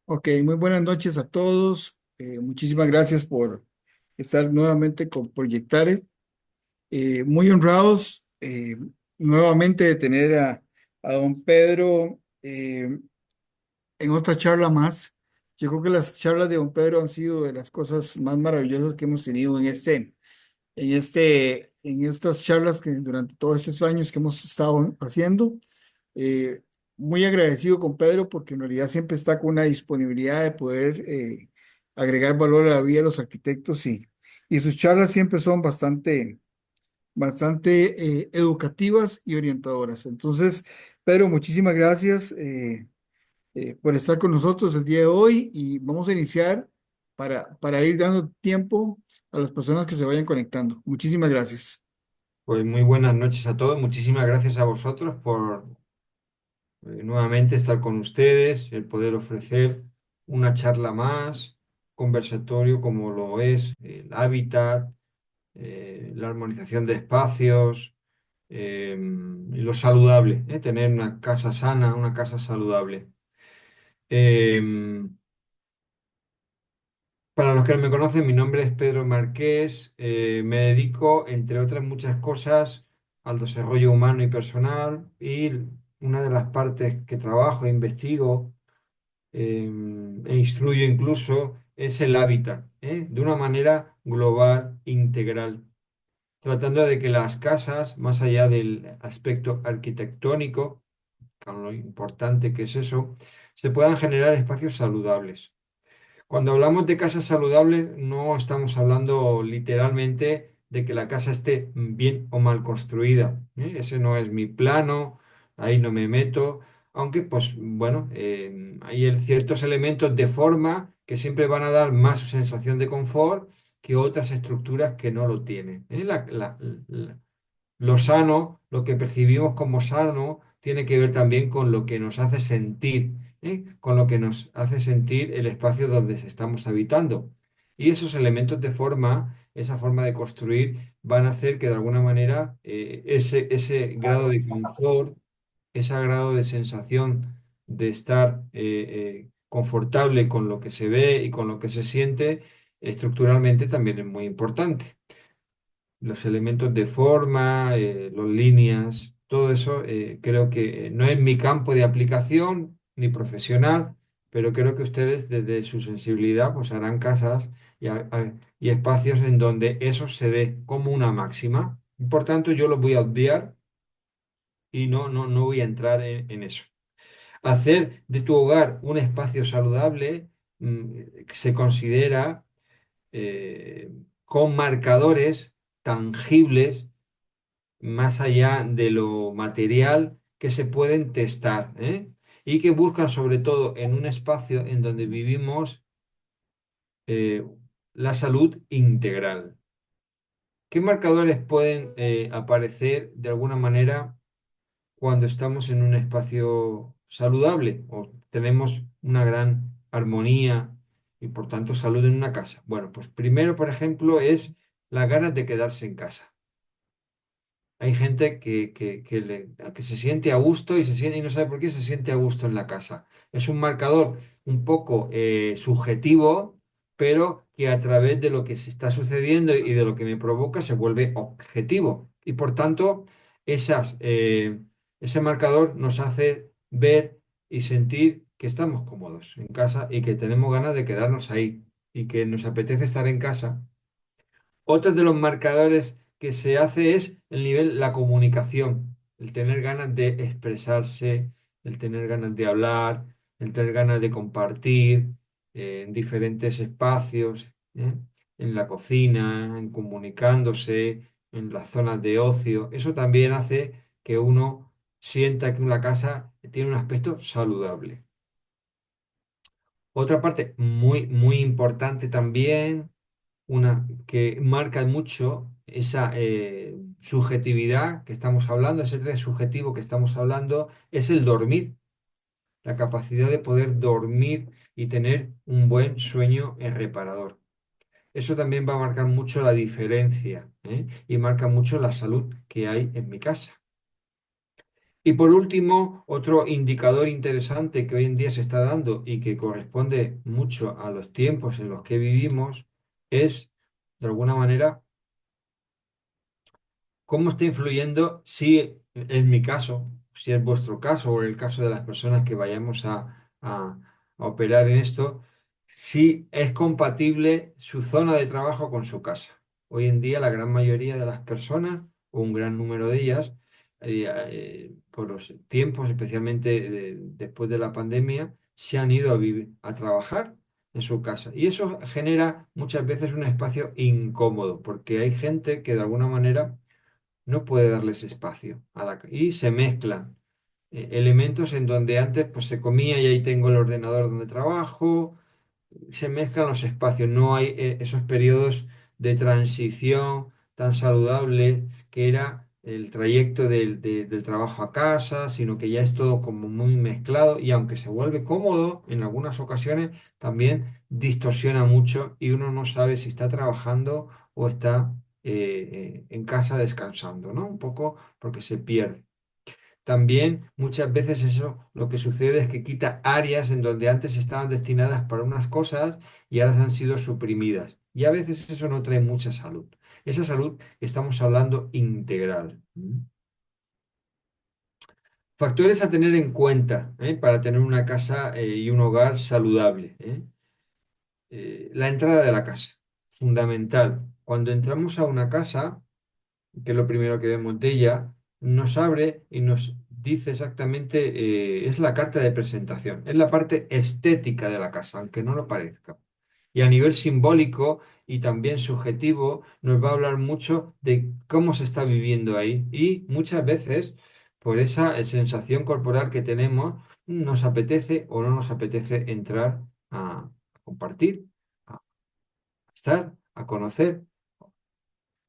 Ok, muy buenas noches a todos. Muchísimas gracias por estar nuevamente con Proyectare. Muy honrados nuevamente de tener a don Pedro en otra charla más. Yo creo que las charlas de don Pedro han sido de las cosas más maravillosas que hemos tenido en estas charlas que durante todos estos años que hemos estado haciendo. Eh, Muy agradecido con Pedro porque en realidad siempre está con una disponibilidad de poder agregar valor a la vida de los arquitectos y sus charlas siempre son bastante educativas y orientadoras. Entonces, Pedro, muchísimas gracias por estar con nosotros el día de hoy y vamos a iniciar para ir dando tiempo a las personas que se vayan conectando. Muchísimas gracias. Pues muy buenas noches a todos. Muchísimas gracias a vosotros por nuevamente estar con ustedes, el poder ofrecer una charla más, conversatorio como lo es el hábitat, la armonización de espacios, y lo saludable, tener una casa sana, una casa saludable. Em, Para los que no me conocen, mi nombre es Pedro Marqués. Me dedico, entre otras muchas cosas, al desarrollo humano y personal. Y una de las partes que trabajo, e investigo e instruyo incluso es el hábitat, de una manera global, integral, tratando de que las casas, más allá del aspecto arquitectónico, con lo importante que es eso, se puedan generar espacios saludables. Cuando hablamos de casas saludables, no estamos hablando literalmente de que la casa esté bien o mal construida, ¿eh? Ese no es mi plano, ahí no me meto, aunque pues bueno, hay ciertos elementos de forma que siempre van a dar más sensación de confort que otras estructuras que no lo tienen, ¿eh? Lo sano, lo que percibimos como sano, tiene que ver también con lo que nos hace sentir, con lo que nos hace sentir el espacio donde estamos habitando. Y esos elementos de forma, esa forma de construir, van a hacer que de alguna manera ese grado de confort, ese grado de sensación de estar confortable con lo que se ve y con lo que se siente, estructuralmente también es muy importante. Los elementos de forma, las líneas, todo eso creo que no es mi campo de aplicación ni profesional, pero creo que ustedes desde su sensibilidad pues harán casas y espacios en donde eso se dé como una máxima. Por tanto, yo lo voy a obviar y no voy a entrar en eso. Hacer de tu hogar un espacio saludable se considera eh, con marcadores tangibles más allá de lo material que se pueden testar, y que buscan sobre todo en un espacio en donde vivimos eh, la salud integral. ¿Qué marcadores pueden aparecer de alguna manera cuando estamos en un espacio saludable o tenemos una gran armonía y por tanto salud en una casa? Bueno, pues primero, por ejemplo, es las ganas de quedarse en casa. Hay gente que se siente a gusto y no sabe por qué se siente a gusto en la casa. Es un marcador un poco subjetivo, pero que a través de lo que se está sucediendo y de lo que me provoca se vuelve objetivo. Y por tanto, ese marcador nos hace ver y sentir que estamos cómodos en casa y que tenemos ganas de quedarnos ahí y que nos apetece estar en casa. Otro de los marcadores que se hace es el nivel, la comunicación, el tener ganas de expresarse, el tener ganas de hablar, el tener ganas de compartir en diferentes espacios, en la cocina, en comunicándose, en las zonas de ocio. Eso también hace que uno sienta que una casa tiene un aspecto saludable. Otra parte muy importante también, una que marca mucho esa subjetividad que estamos hablando, ese tren subjetivo que estamos hablando, es el dormir, la capacidad de poder dormir y tener un buen sueño reparador. Eso también va a marcar mucho la diferencia, y marca mucho la salud que hay en mi casa. Y por último, otro indicador interesante que hoy en día se está dando y que corresponde mucho a los tiempos en los que vivimos es, de alguna manera, cómo está influyendo, si en mi caso, si es vuestro caso o el caso de las personas que vayamos a operar en esto, si es compatible su zona de trabajo con su casa. Hoy en día la gran mayoría de las personas, o un gran número de ellas, por los tiempos, especialmente después de la pandemia, se han ido a vivir, a trabajar en su casa. Y eso genera muchas veces un espacio incómodo, porque hay gente que de alguna manera no puede darles espacio y se mezclan elementos en donde antes pues se comía y ahí tengo el ordenador donde trabajo, se mezclan los espacios, no hay esos periodos de transición tan saludables que era el trayecto del trabajo a casa, sino que ya es todo como muy mezclado y aunque se vuelve cómodo en algunas ocasiones, también distorsiona mucho y uno no sabe si está trabajando o está en casa descansando, ¿no? Un poco porque se pierde. También muchas veces eso lo que sucede es que quita áreas en donde antes estaban destinadas para unas cosas y ahora han sido suprimidas. Y a veces eso no trae mucha salud. Esa salud que estamos hablando integral. ¿Mm? Factores a tener en cuenta, para tener una casa y un hogar saludable. La entrada de la casa, fundamental. Cuando entramos a una casa, que es lo primero que vemos de ella, nos abre y nos dice exactamente, es la carta de presentación, es la parte estética de la casa, aunque no lo parezca. Y a nivel simbólico y también subjetivo, nos va a hablar mucho de cómo se está viviendo ahí. Y muchas veces, por esa sensación corporal que tenemos, nos apetece o no nos apetece entrar a compartir, a estar, a conocer.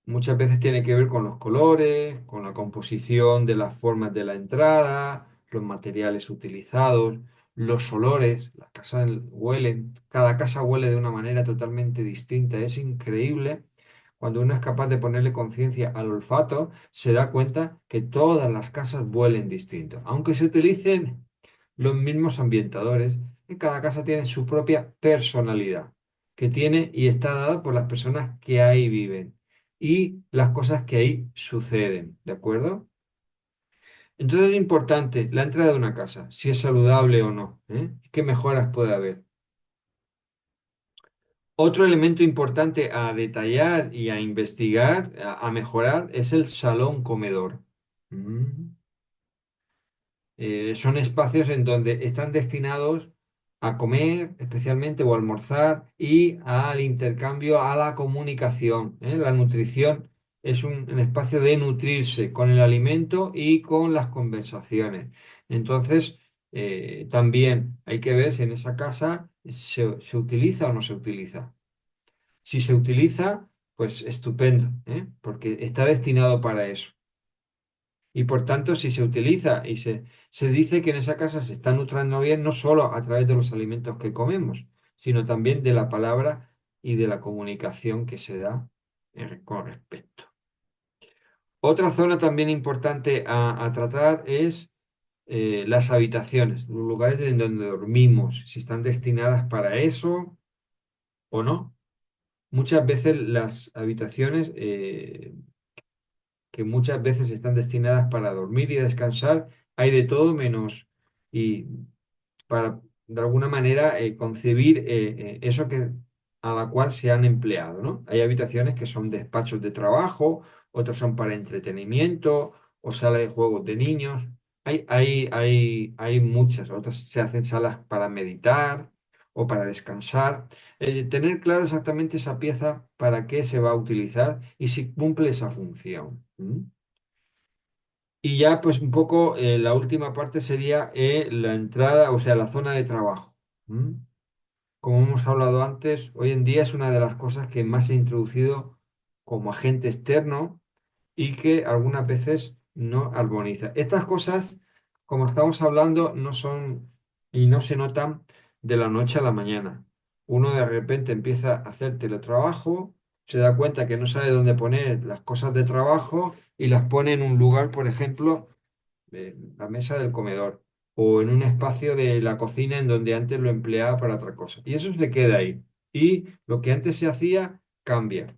Muchas veces tiene que ver con los colores, con la composición de las formas de la entrada, los materiales utilizados, los olores. Las casas huelen, cada casa huele de una manera totalmente distinta. Es increíble. Cuando uno es capaz de ponerle conciencia al olfato, se da cuenta que todas las casas huelen distinto. Aunque se utilicen los mismos ambientadores, y cada casa tiene su propia personalidad, que tiene y está dada por las personas que ahí viven y las cosas que ahí suceden, ¿de acuerdo? Entonces es importante la entrada de una casa, si es saludable o no, ¿eh? ¿Qué mejoras puede haber? Otro elemento importante a detallar y a investigar, a mejorar, es el salón comedor. Mm. Son espacios en donde están destinados a comer especialmente o almorzar y al intercambio, a la comunicación, ¿eh? La nutrición es un espacio de nutrirse con el alimento y con las conversaciones. Entonces, también hay que ver si en esa casa se utiliza o no se utiliza. Si se utiliza, pues estupendo, porque está destinado para eso. Y por tanto, si se utiliza y se dice que en esa casa se está nutriendo bien, no solo a través de los alimentos que comemos, sino también de la palabra y de la comunicación que se da con respecto. Otra zona también importante a tratar es las habitaciones, los lugares en donde dormimos, si están destinadas para eso o no. Muchas veces las habitaciones que muchas veces están destinadas para dormir y descansar, hay de todo menos y para de alguna manera concebir eso que a la cual se han empleado, ¿no? Hay habitaciones que son despachos de trabajo, otras son para entretenimiento o sala de juegos de niños. Hay muchas, otras se hacen salas para meditar o para descansar. Tener claro exactamente esa pieza para qué se va a utilizar y si cumple esa función. ¿Mm? Y ya pues un poco la última parte sería la entrada, o sea, la zona de trabajo. ¿Mm? Como hemos hablado antes, hoy en día es una de las cosas que más se ha introducido como agente externo y que algunas veces no armoniza. Estas cosas, como estamos hablando, no son y no se notan de la noche a la mañana. Uno de repente empieza a hacer teletrabajo, se da cuenta que no sabe dónde poner las cosas de trabajo y las pone en un lugar, por ejemplo, la mesa del comedor o en un espacio de la cocina en donde antes lo empleaba para otra cosa. Y eso se queda ahí. Y lo que antes se hacía cambia.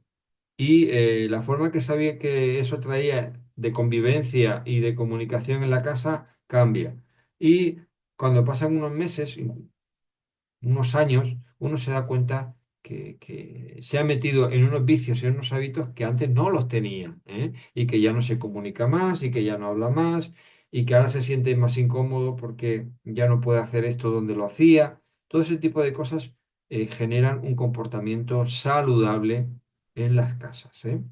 Y la forma que sabía que eso traía de convivencia y de comunicación en la casa cambia. Y cuando pasan unos meses, unos años, uno se da cuenta que se ha metido en unos vicios y en unos hábitos que antes no los tenía, ¿eh? Y que ya no se comunica más y que ya no habla más y que ahora se siente más incómodo porque ya no puede hacer esto donde lo hacía. Todo ese tipo de cosas generan un comportamiento saludable en las casas, ¿eh?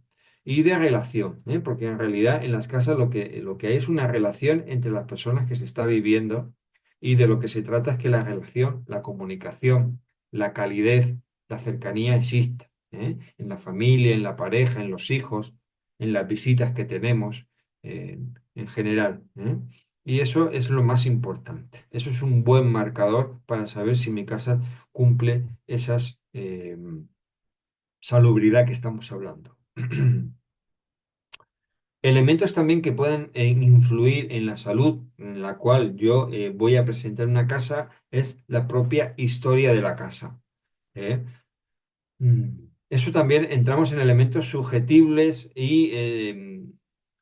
Y de relación, ¿eh? Porque en realidad en las casas lo que hay es una relación entre las personas que se está viviendo y de lo que se trata es que la relación, la comunicación, la calidez, la cercanía exista, ¿eh? En la familia, en la pareja, en los hijos, en las visitas que tenemos, en general, ¿eh? Y eso es lo más importante. Eso es un buen marcador para saber si mi casa cumple esas salubridad que estamos hablando. Elementos también que pueden influir en la salud en la cual yo voy a presentar una casa es la propia historia de la casa. ¿Eh? Eso también entramos en elementos subjetibles y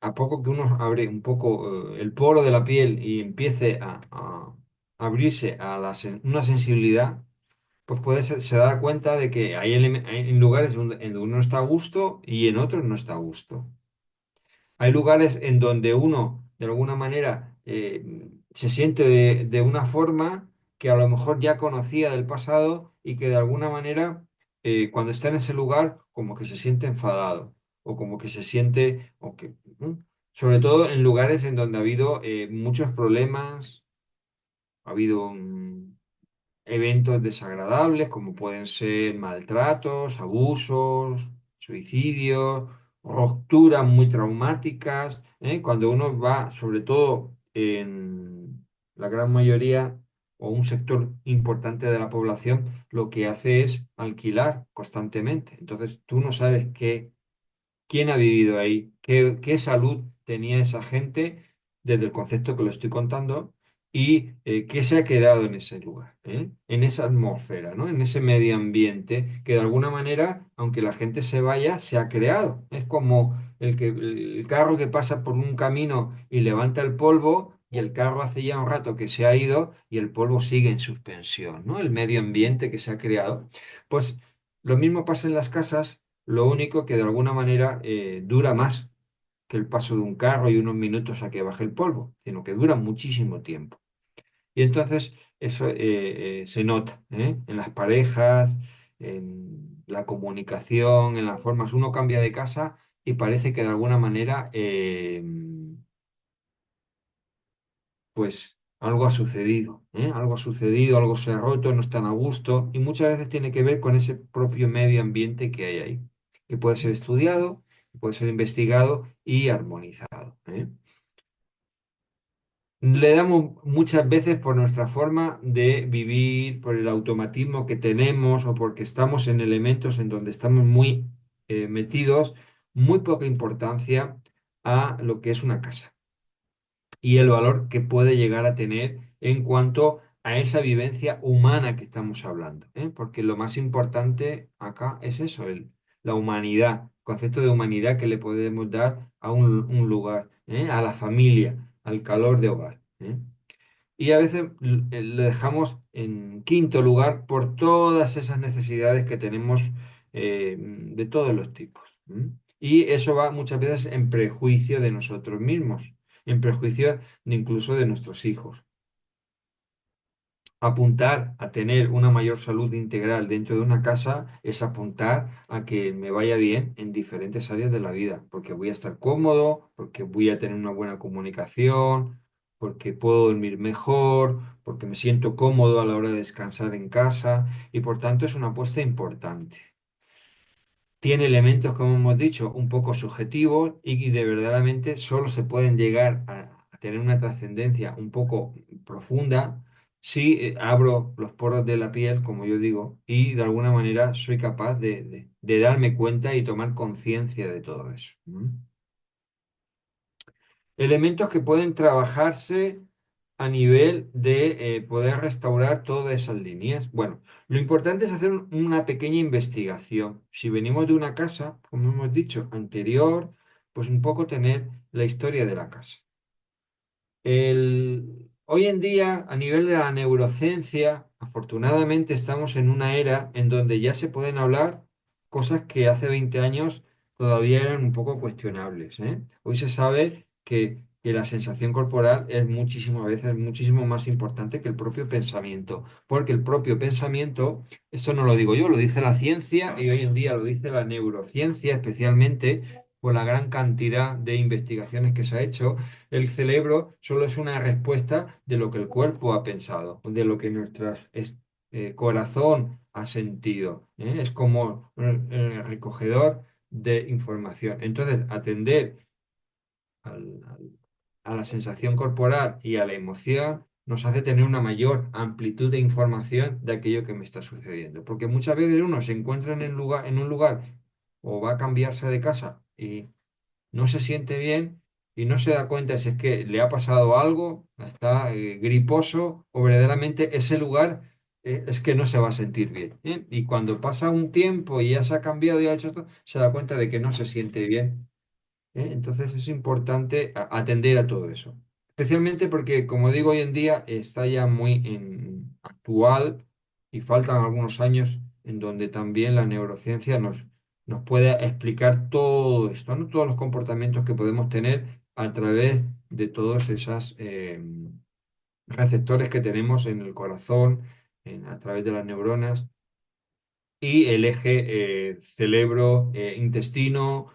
a poco que uno abre un poco el poro de la piel y empiece a abrirse a una sensibilidad, pues puede se dar cuenta de que hay lugares en donde uno está a gusto y en otros no está a gusto. Hay lugares en donde uno, de alguna manera, se siente de una forma que a lo mejor ya conocía del pasado y que de alguna manera, cuando está en ese lugar, como que se siente enfadado o como que se siente, ¿no? Sobre todo en lugares en donde ha habido muchos problemas, ha habido eventos desagradables como pueden ser maltratos, abusos, suicidios, rupturas muy traumáticas, ¿eh? Cuando uno va, sobre todo en la gran mayoría o un sector importante de la población, lo que hace es alquilar constantemente. Entonces tú no sabes quién ha vivido ahí, qué salud tenía esa gente desde el concepto que lo estoy contando y qué se ha quedado en ese lugar, ¿eh? En esa atmósfera, ¿no? En ese medio ambiente que de alguna manera, aunque la gente se vaya, se ha creado. Es como el carro que pasa por un camino y levanta el polvo. Y el carro hace ya un rato que se ha ido y el polvo sigue en suspensión, ¿no? El medio ambiente que se ha creado. Pues lo mismo pasa en las casas, lo único que de alguna manera dura más que el paso de un carro y unos minutos a que baje el polvo, sino que dura muchísimo tiempo. Y entonces eso se nota, ¿eh? En las parejas, en la comunicación, en las formas. Uno cambia de casa y parece que de alguna manera pues algo ha sucedido, ¿eh? Algo ha sucedido, algo se ha roto, no están a gusto y muchas veces tiene que ver con ese propio medio ambiente que hay ahí, que puede ser estudiado, puede ser investigado y armonizado, ¿eh? Le damos muchas veces por nuestra forma de vivir, por el automatismo que tenemos o porque estamos en elementos en donde estamos muy metidos, muy poca importancia a lo que es una casa y el valor que puede llegar a tener en cuanto a esa vivencia humana que estamos hablando, ¿eh? Porque lo más importante acá es eso, la humanidad, el concepto de humanidad que le podemos dar a un lugar, ¿eh? A la familia, al calor de hogar, ¿eh? Y a veces lo dejamos en quinto lugar por todas esas necesidades que tenemos de todos los tipos. ¿M? Y eso va muchas veces en prejuicio de nosotros mismos, en prejuicio incluso de nuestros hijos. Apuntar a tener una mayor salud integral dentro de una casa es apuntar a que me vaya bien en diferentes áreas de la vida, porque voy a estar cómodo, porque voy a tener una buena comunicación, porque puedo dormir mejor, porque me siento cómodo a la hora de descansar en casa y por tanto es una apuesta importante. Tiene elementos, como hemos dicho, un poco subjetivos y que de verdaderamente solo se pueden llegar a tener una trascendencia un poco profunda si abro los poros de la piel, como yo digo, y de alguna manera soy capaz de darme cuenta y tomar conciencia de todo eso. ¿M? Elementos que pueden trabajarse a nivel de poder restaurar todas esas líneas. Bueno, lo importante es hacer una pequeña investigación. Si venimos de una casa, como hemos dicho, anterior, pues un poco tener la historia de la casa. Hoy en día, a nivel de la neurociencia, afortunadamente estamos en una era en donde ya se pueden hablar cosas que hace 20 años todavía eran un poco cuestionables, ¿eh? Hoy se sabe que la sensación corporal es muchísimo, a veces muchísimo más importante que el propio pensamiento, porque el propio pensamiento, esto no lo digo yo, lo dice la ciencia y hoy en día lo dice la neurociencia, especialmente por la gran cantidad de investigaciones que se ha hecho. El cerebro solo es una respuesta de lo que el cuerpo ha pensado, de lo que nuestro corazón ha sentido, ¿eh? Es como el recogedor de información. Entonces, atender a la sensación corporal y a la emoción nos hace tener una mayor amplitud de información de aquello que me está sucediendo. Porque muchas veces uno se encuentra en un lugar o va a cambiarse de casa y no se siente bien y no se da cuenta si es que le ha pasado algo, está griposo o verdaderamente ese lugar es que no se va a sentir bien, ¿eh? Y cuando pasa un tiempo y ya se ha cambiado y ha hecho todo, se da cuenta de que no se siente bien, ¿eh? Entonces es importante atender a todo eso. Especialmente porque, como digo, hoy en día está ya muy actual y faltan algunos años en donde también la neurociencia nos puede explicar todo esto, ¿no? Todos los comportamientos que podemos tener a través de todos esos receptores que tenemos en el corazón, a través de las neuronas y el eje cerebro, intestino,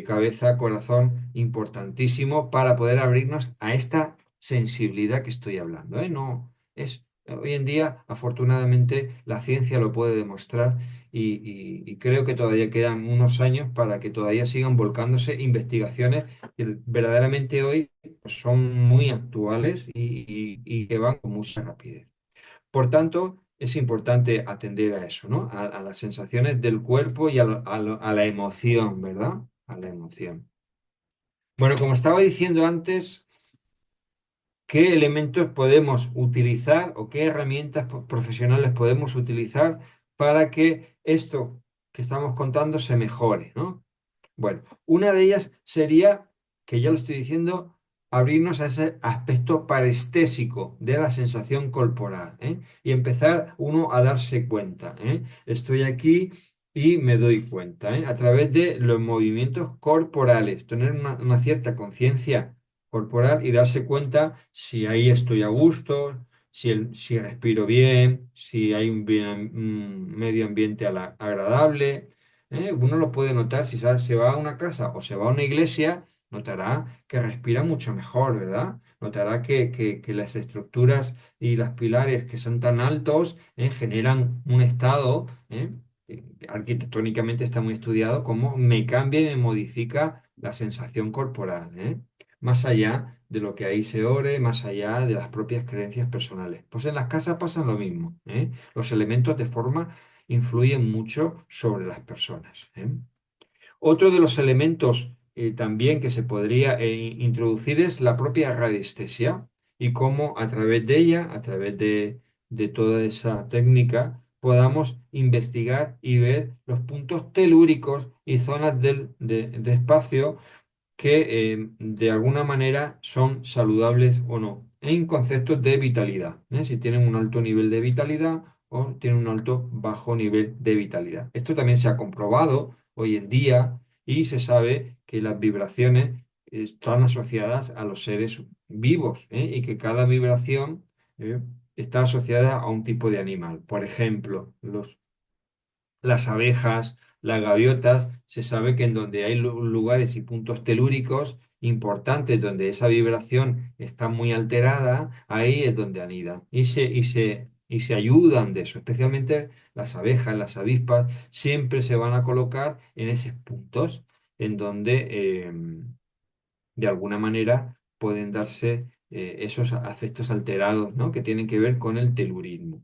cabeza, corazón, importantísimo para poder abrirnos a esta sensibilidad que estoy hablando, ¿eh? No, hoy en día, afortunadamente, la ciencia lo puede demostrar y creo que todavía quedan unos años para que todavía sigan volcándose investigaciones que verdaderamente hoy pues, son muy actuales y que van con mucha rapidez. Por tanto, es importante atender a eso, ¿no? A las sensaciones del cuerpo y a la emoción, ¿verdad? A la emoción. Bueno, como estaba diciendo antes, ¿qué elementos podemos utilizar o qué herramientas profesionales podemos utilizar para que esto que estamos contando se mejore, ¿no? Bueno, una de ellas sería, que ya lo estoy diciendo, abrirnos a ese aspecto parestésico de la sensación corporal, ¿eh? Y empezar uno a darse cuenta, ¿eh? Estoy aquí y me doy cuenta, ¿eh? A través de los movimientos corporales, tener una cierta conciencia corporal y darse cuenta si ahí estoy a gusto, si respiro bien, si hay un medio ambiente agradable. Uno lo puede notar si se va a una casa o se va a una iglesia, notará que respira mucho mejor, ¿verdad? Notará que las estructuras y los pilares que son tan altos generan un estado, que arquitectónicamente está muy estudiado, como me cambia y me modifica la sensación corporal, ¿eh? Más allá de lo que ahí se ore, más allá de las propias creencias personales. Pues en las casas pasa lo mismo, ¿eh? Los elementos de forma influyen mucho sobre las personas, ¿eh? Otro de los elementos también que se podría introducir es la propia radiestesia y cómo a través de ella, a través de toda esa técnica, podamos investigar y ver los puntos telúricos y zonas de espacio que de alguna manera son saludables o no, en conceptos de vitalidad, ¿eh? Si tienen un alto nivel de vitalidad o tienen un alto bajo nivel de vitalidad. Esto también se ha comprobado hoy en día y se sabe que las vibraciones están asociadas a los seres vivos, y que cada vibración eh, está asociada a un tipo de animal. Por ejemplo, las abejas, las gaviotas, se sabe que en donde hay lugares y puntos telúricos importantes, donde esa vibración está muy alterada, ahí es donde anidan y se ayudan de eso. Especialmente las abejas, las avispas, siempre se van a colocar en esos puntos en donde de alguna manera pueden darse esos afectos alterados, ¿no? Que tienen que ver con el telurismo.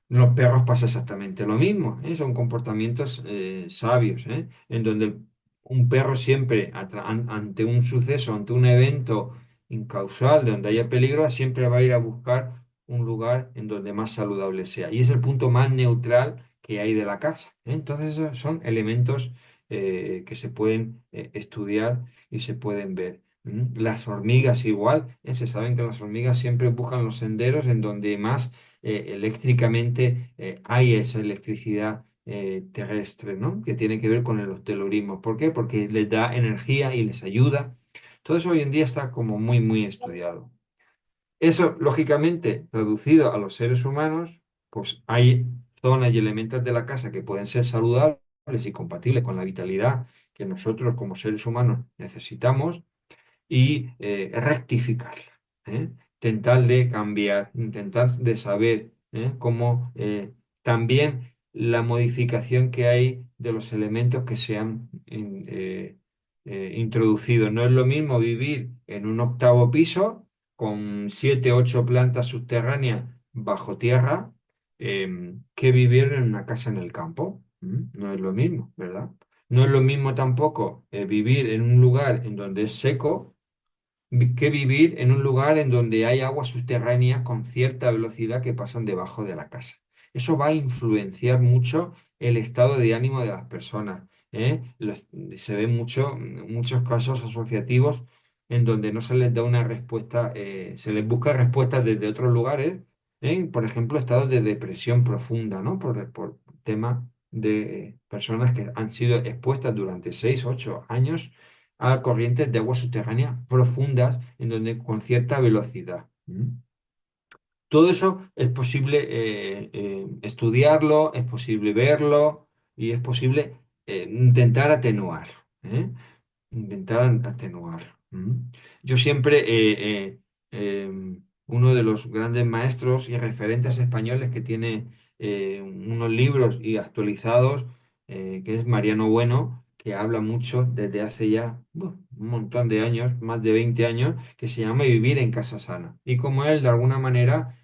Los perros pasa exactamente lo mismo, ¿eh? Son comportamientos sabios, ¿eh? En donde un perro siempre ante un suceso, ante un evento incausal donde haya peligro, siempre va a ir a buscar un lugar en donde más saludable sea. Y es el punto más neutral que hay de la casa, ¿eh? Entonces, esos son elementos que se pueden estudiar y se pueden ver. Las hormigas igual, se saben que las hormigas siempre buscan los senderos en donde más eléctricamente hay esa electricidad terrestre, ¿no? Que tiene que ver con el hostelerismo. ¿Por qué? Porque les da energía y les ayuda. Todo eso hoy en día está como muy, muy estudiado. Eso, lógicamente, traducido a los seres humanos, pues hay zonas y elementos de la casa que pueden ser saludables y compatibles con la vitalidad que nosotros como seres humanos necesitamos y rectificarla, ¿eh? Intentar de cambiar, intentar de saber cómo también la modificación que hay de los elementos que se han introducido. No es lo mismo vivir en un octavo piso con 7, 8 plantas subterráneas bajo tierra que vivir en una casa en el campo. No es lo mismo, ¿verdad? No es lo mismo tampoco vivir en un lugar en donde es seco que vivir en un lugar en donde hay aguas subterráneas con cierta velocidad que pasan debajo de la casa. Eso va a influenciar mucho el estado de ánimo de las personas, ¿eh? Se ven muchos casos asociativos en donde no se les da una respuesta, se les busca respuestas desde otros lugares, por ejemplo, estados de depresión profunda, ¿no? Por tema de personas que han sido expuestas durante 6, 8 años a corrientes de agua subterránea profundas en donde con cierta velocidad. Todo eso es posible estudiarlo, es posible verlo y es posible intentar atenuarlo. ¿Eh? Intentar atenuar. Yo siempre, uno de los grandes maestros y referentes españoles que tiene unos libros y actualizados, que es Mariano Bueno, que habla mucho desde hace ya un montón de años, más de 20 años, que se llama Vivir en Casa Sana. Y como él, de alguna manera,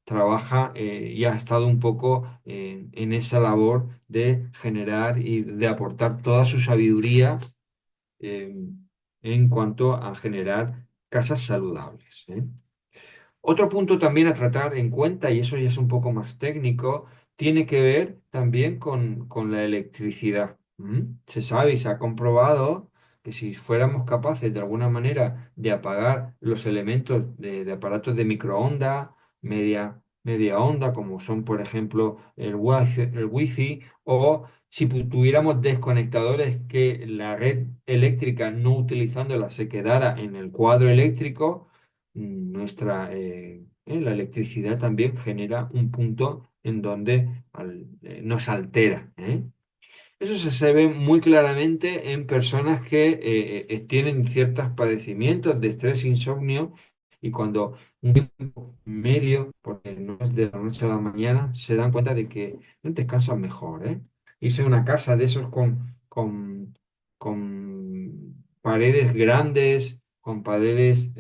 trabaja y ha estado un poco en esa labor de generar y de aportar toda su sabiduría eh, en cuanto a generar casas saludables, ¿eh? Otro punto también a tratar en cuenta, y eso ya es un poco más técnico, tiene que ver también con la electricidad. Se sabe y se ha comprobado que si fuéramos capaces de alguna manera de apagar los elementos de aparatos de microondas, media onda, como son por ejemplo el wifi, o si tuviéramos desconectadores que la red eléctrica no utilizándola se quedara en el cuadro eléctrico, la electricidad también genera un punto en donde nos altera, ¿eh? Eso se ve muy claramente en personas que tienen ciertos padecimientos de estrés, insomnio, y cuando un tiempo medio, porque no es de la noche a la mañana, se dan cuenta de que descansan mejor, ¿eh? Irse a una casa de esos con paredes grandes, con paredes,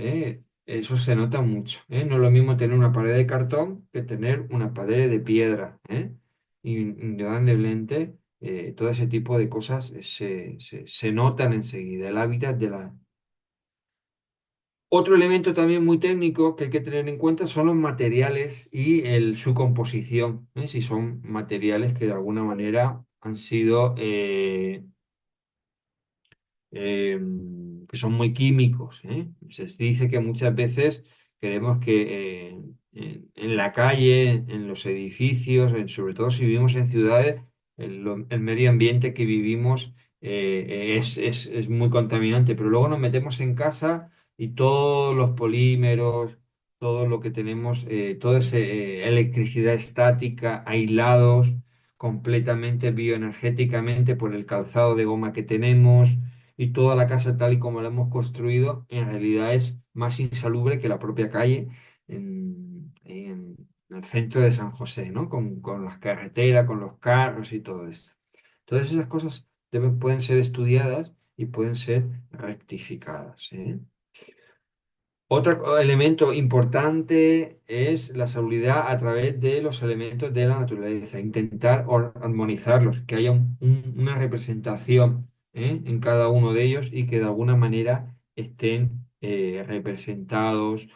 eso se nota mucho, ¿eh? No es lo mismo tener una pared de cartón que tener una pared de piedra, ¿eh? Indudablemente todo ese tipo de cosas se notan enseguida. El hábitat de la... Otro elemento también muy técnico que hay que tener en cuenta son los materiales y su composición, ¿eh? Si son materiales que de alguna manera han sido eh, que son muy químicos, ¿eh? Se dice que muchas veces queremos que en la calle, en los edificios, sobre todo si vivimos en ciudades, el medio ambiente que vivimos es muy contaminante, pero luego nos metemos en casa y todos los polímeros, todo lo que tenemos, toda esa electricidad estática, aislados completamente bioenergéticamente por el calzado de goma que tenemos y toda la casa tal y como la hemos construido, en realidad es más insalubre que la propia calle en el centro de San José, ¿no? Con las carreteras, con los carros y todo esto. Todas esas cosas pueden ser estudiadas y pueden ser rectificadas, ¿eh? Otro elemento importante es la seguridad a través de los elementos de la naturaleza, intentar armonizarlos, que haya una representación en cada uno de ellos y que de alguna manera estén representados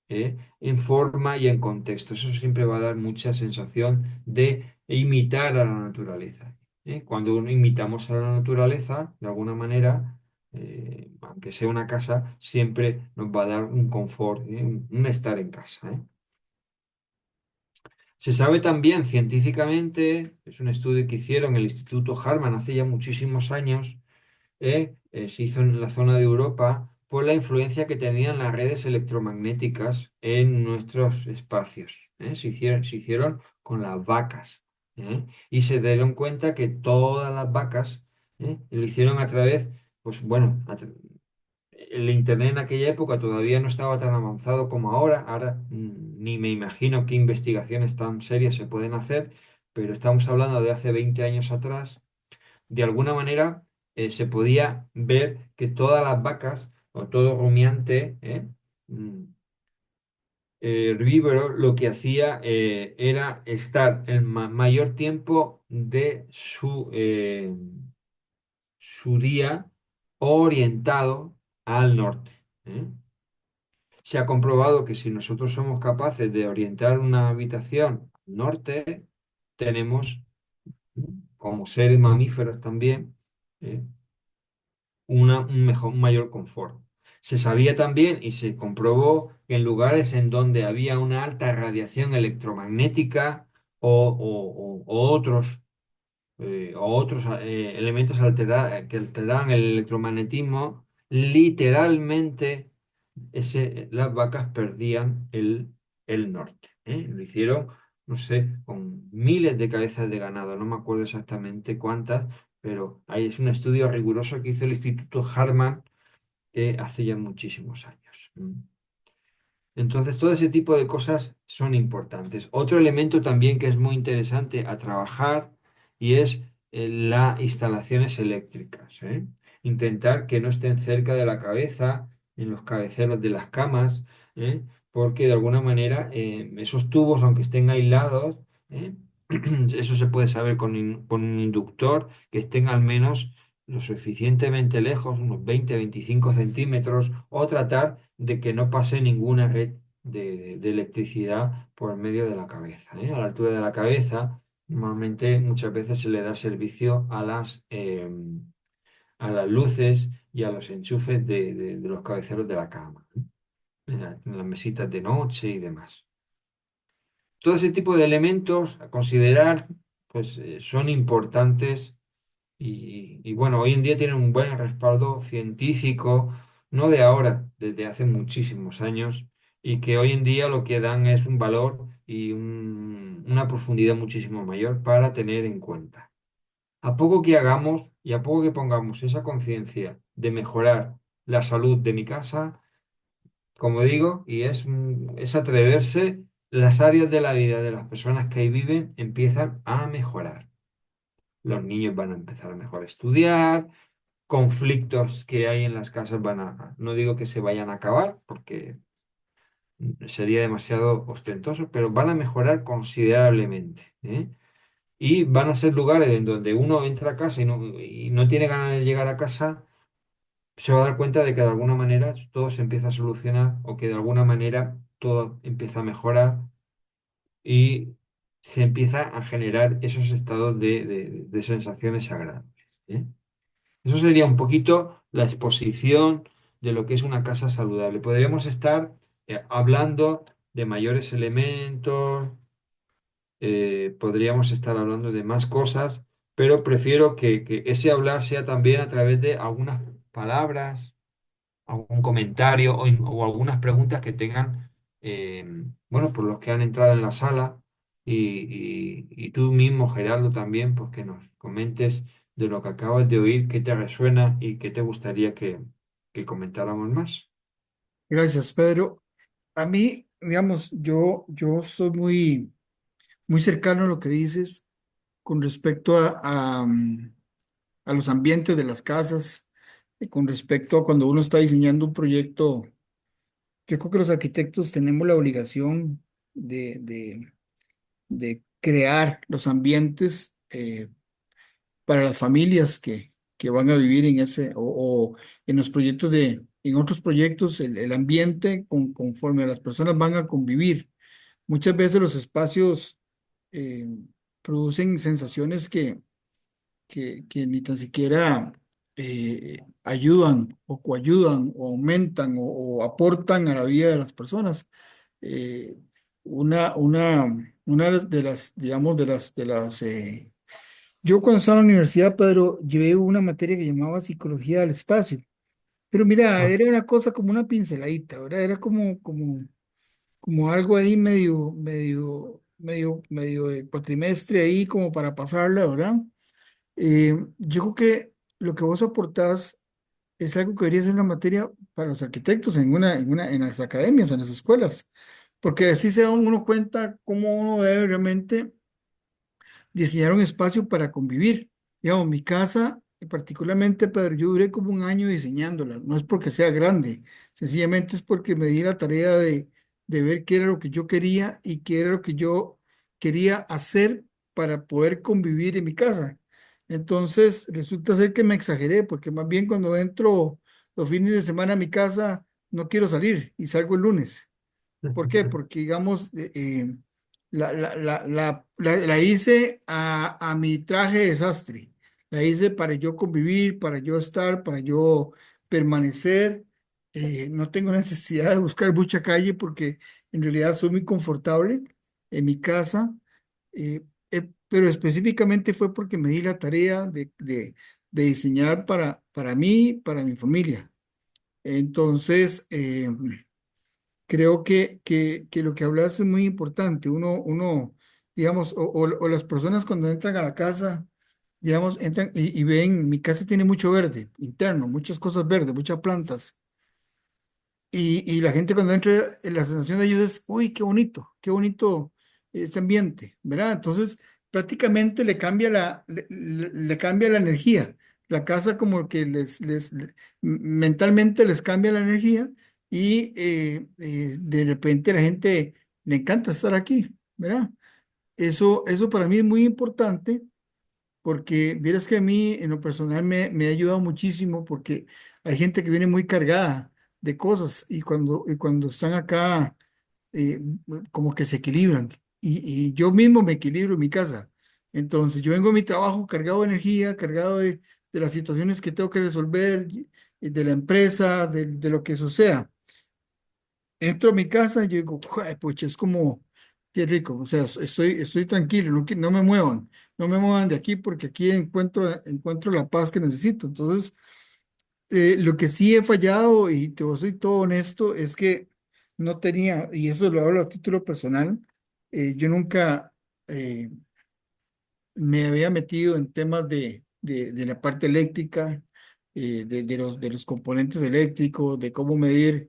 en forma y en contexto. Eso siempre va a dar mucha sensación de imitar a la naturaleza. Cuando imitamos a la naturaleza, de alguna manera, aunque sea una casa, siempre nos va a dar un confort, un estar en casa. Se sabe también científicamente, es un estudio que hicieron en el Instituto Harman hace ya muchísimos años, se hizo en la zona de Europa por la influencia que tenían las redes electromagnéticas en nuestros espacios. Se hicieron con las vacas. Y se dieron cuenta que todas las vacas lo hicieron a través, pues bueno, el Internet en aquella época todavía no estaba tan avanzado como ahora. Ahora ni me imagino qué investigaciones tan serias se pueden hacer, pero estamos hablando de hace 20 años atrás. De alguna manera se podía ver que todas las vacas o todo rumiante mm, herbívoro lo que hacía era estar el mayor tiempo de su día orientado al norte. ¿eh? Se ha comprobado que si nosotros somos capaces de orientar una habitación al norte, tenemos, como seres mamíferos también, ¿eh? Un mayor confort. Se sabía también y se comprobó que en lugares en donde había una alta radiación electromagnética o otros elementos que alteraban el electromagnetismo, literalmente las vacas perdían el norte. Lo hicieron, no sé, con miles de cabezas de ganado, no me acuerdo exactamente cuántas, pero ahí es un estudio riguroso que hizo el Instituto Harman hace ya muchísimos años. Entonces, todo ese tipo de cosas son importantes. Otro elemento también que es muy interesante a trabajar y es las instalaciones eléctricas. Intentar que no estén cerca de la cabeza, en los cabeceros de las camas, ¿eh? Porque de alguna manera esos tubos, aunque estén aislados, ¿eh? Eso se puede saber con un inductor, que estén al menos lo suficientemente lejos, unos 20-25 centímetros, o tratar de que no pase ninguna red de electricidad por el medio de la cabeza. A la altura de la cabeza, normalmente muchas veces se le da servicio a las luces y a los enchufes de los cabeceros de la cama, en las mesitas de noche y demás. Todo ese tipo de elementos a considerar, pues son importantes y bueno, hoy en día tienen un buen respaldo científico, no de ahora, desde hace muchísimos años, y que hoy en día lo que dan es un valor y una profundidad muchísimo mayor para tener en cuenta. A poco que hagamos y a poco que pongamos esa conciencia de mejorar la salud de mi casa, como digo, y es atreverse, las áreas de la vida de las personas que ahí viven empiezan a mejorar. Los niños van a empezar a mejor estudiar, conflictos que hay en las casas no digo que se vayan a acabar, porque sería demasiado ostentoso, pero van a mejorar considerablemente. Y van a ser lugares en donde uno entra a casa y no tiene ganas de llegar a casa, se va a dar cuenta de que de alguna manera todo se empieza a solucionar o que de alguna manera todo empieza a mejorar y se empieza a generar esos estados de sensaciones agradables. ¿eh? Eso sería un poquito la exposición de lo que es una casa saludable. Podríamos estar hablando de mayores elementos, podríamos estar hablando de más cosas, pero prefiero que ese hablar sea también a través de algunas palabras, algún comentario o algunas preguntas que tengan, bueno, por los que han entrado en la sala y tú mismo, Gerardo, también, pues que nos comentes de lo que acabas de oír, qué te resuena y qué te gustaría que comentáramos más. Gracias, Pedro. A mí, digamos, yo soy muy cercano a lo que dices con respecto a los ambientes de las casas, con respecto a cuando uno está diseñando un proyecto. Yo creo que los arquitectos tenemos la obligación de crear los ambientes para las familias que que van a vivir en ese, o en los proyectos en otros proyectos, el ambiente conforme las personas van a convivir. Muchas veces los espacios eh, producen sensaciones que ni tan siquiera ayudan o coayudan o aumentan o aportan a la vida de las personas. Eh, una, una, una digamos, yo cuando estaba en la universidad, Pedro, llevé una materia que llamaba Psicología del Espacio. Pero mira, Ah, era una cosa como una pinceladita, ¿verdad? Era como algo ahí medio de cuatrimestre ahí como para pasarla, ¿verdad? Yo creo que lo que vos aportás es algo que debería ser una materia para los arquitectos en las academias, en las escuelas, porque así se da uno cuenta cómo uno debe realmente diseñar un espacio para convivir. Digamos, mi casa, particularmente, Pedro, yo duré como un año diseñándola. No es porque sea grande, sencillamente es porque me di la tarea de ver qué era lo que yo quería y qué era lo que yo quería hacer para poder convivir en mi casa. Entonces, resulta ser que me exageré, porque más bien cuando entro los fines de semana a mi casa, no quiero salir y salgo el lunes. ¿Por qué? Porque, digamos, la hice a mi traje de desastre. La hice para yo convivir, para yo estar, para yo permanecer. No tengo necesidad de buscar mucha calle porque en realidad soy muy confortable en mi casa. Pero específicamente fue porque me di la tarea de diseñar para mí, para mi familia. Entonces, creo que lo que hablas es muy importante. Digamos, o las personas cuando entran a la casa, digamos, entran y ven, mi casa tiene mucho verde interno, muchas cosas verdes, muchas plantas. Y la gente cuando entra, la sensación de ellos es, uy, qué bonito este ambiente, ¿verdad? Entonces, prácticamente le cambia la energía. La casa como que mentalmente les cambia la energía y de repente la gente le encanta estar aquí, ¿verdad? Eso para mí es muy importante porque vieras que a mí en lo personal me ha ayudado muchísimo porque hay gente que viene muy cargada de cosas y cuando están acá eh, como que se equilibran y yo mismo me equilibro en mi casa. Entonces yo vengo a mi trabajo cargado de energía, cargado de las situaciones que tengo que resolver, y de la empresa, de lo que eso sea. Entro a mi casa y yo digo, pues es como, qué rico, o sea, estoy tranquilo, no me muevan, no me muevan de aquí porque aquí encuentro la paz que necesito. Entonces, lo que sí he fallado, y soy todo honesto, es que no tenía, y eso lo hablo a título personal, yo nunca me había metido en temas de la parte eléctrica, de los componentes eléctricos, de cómo medir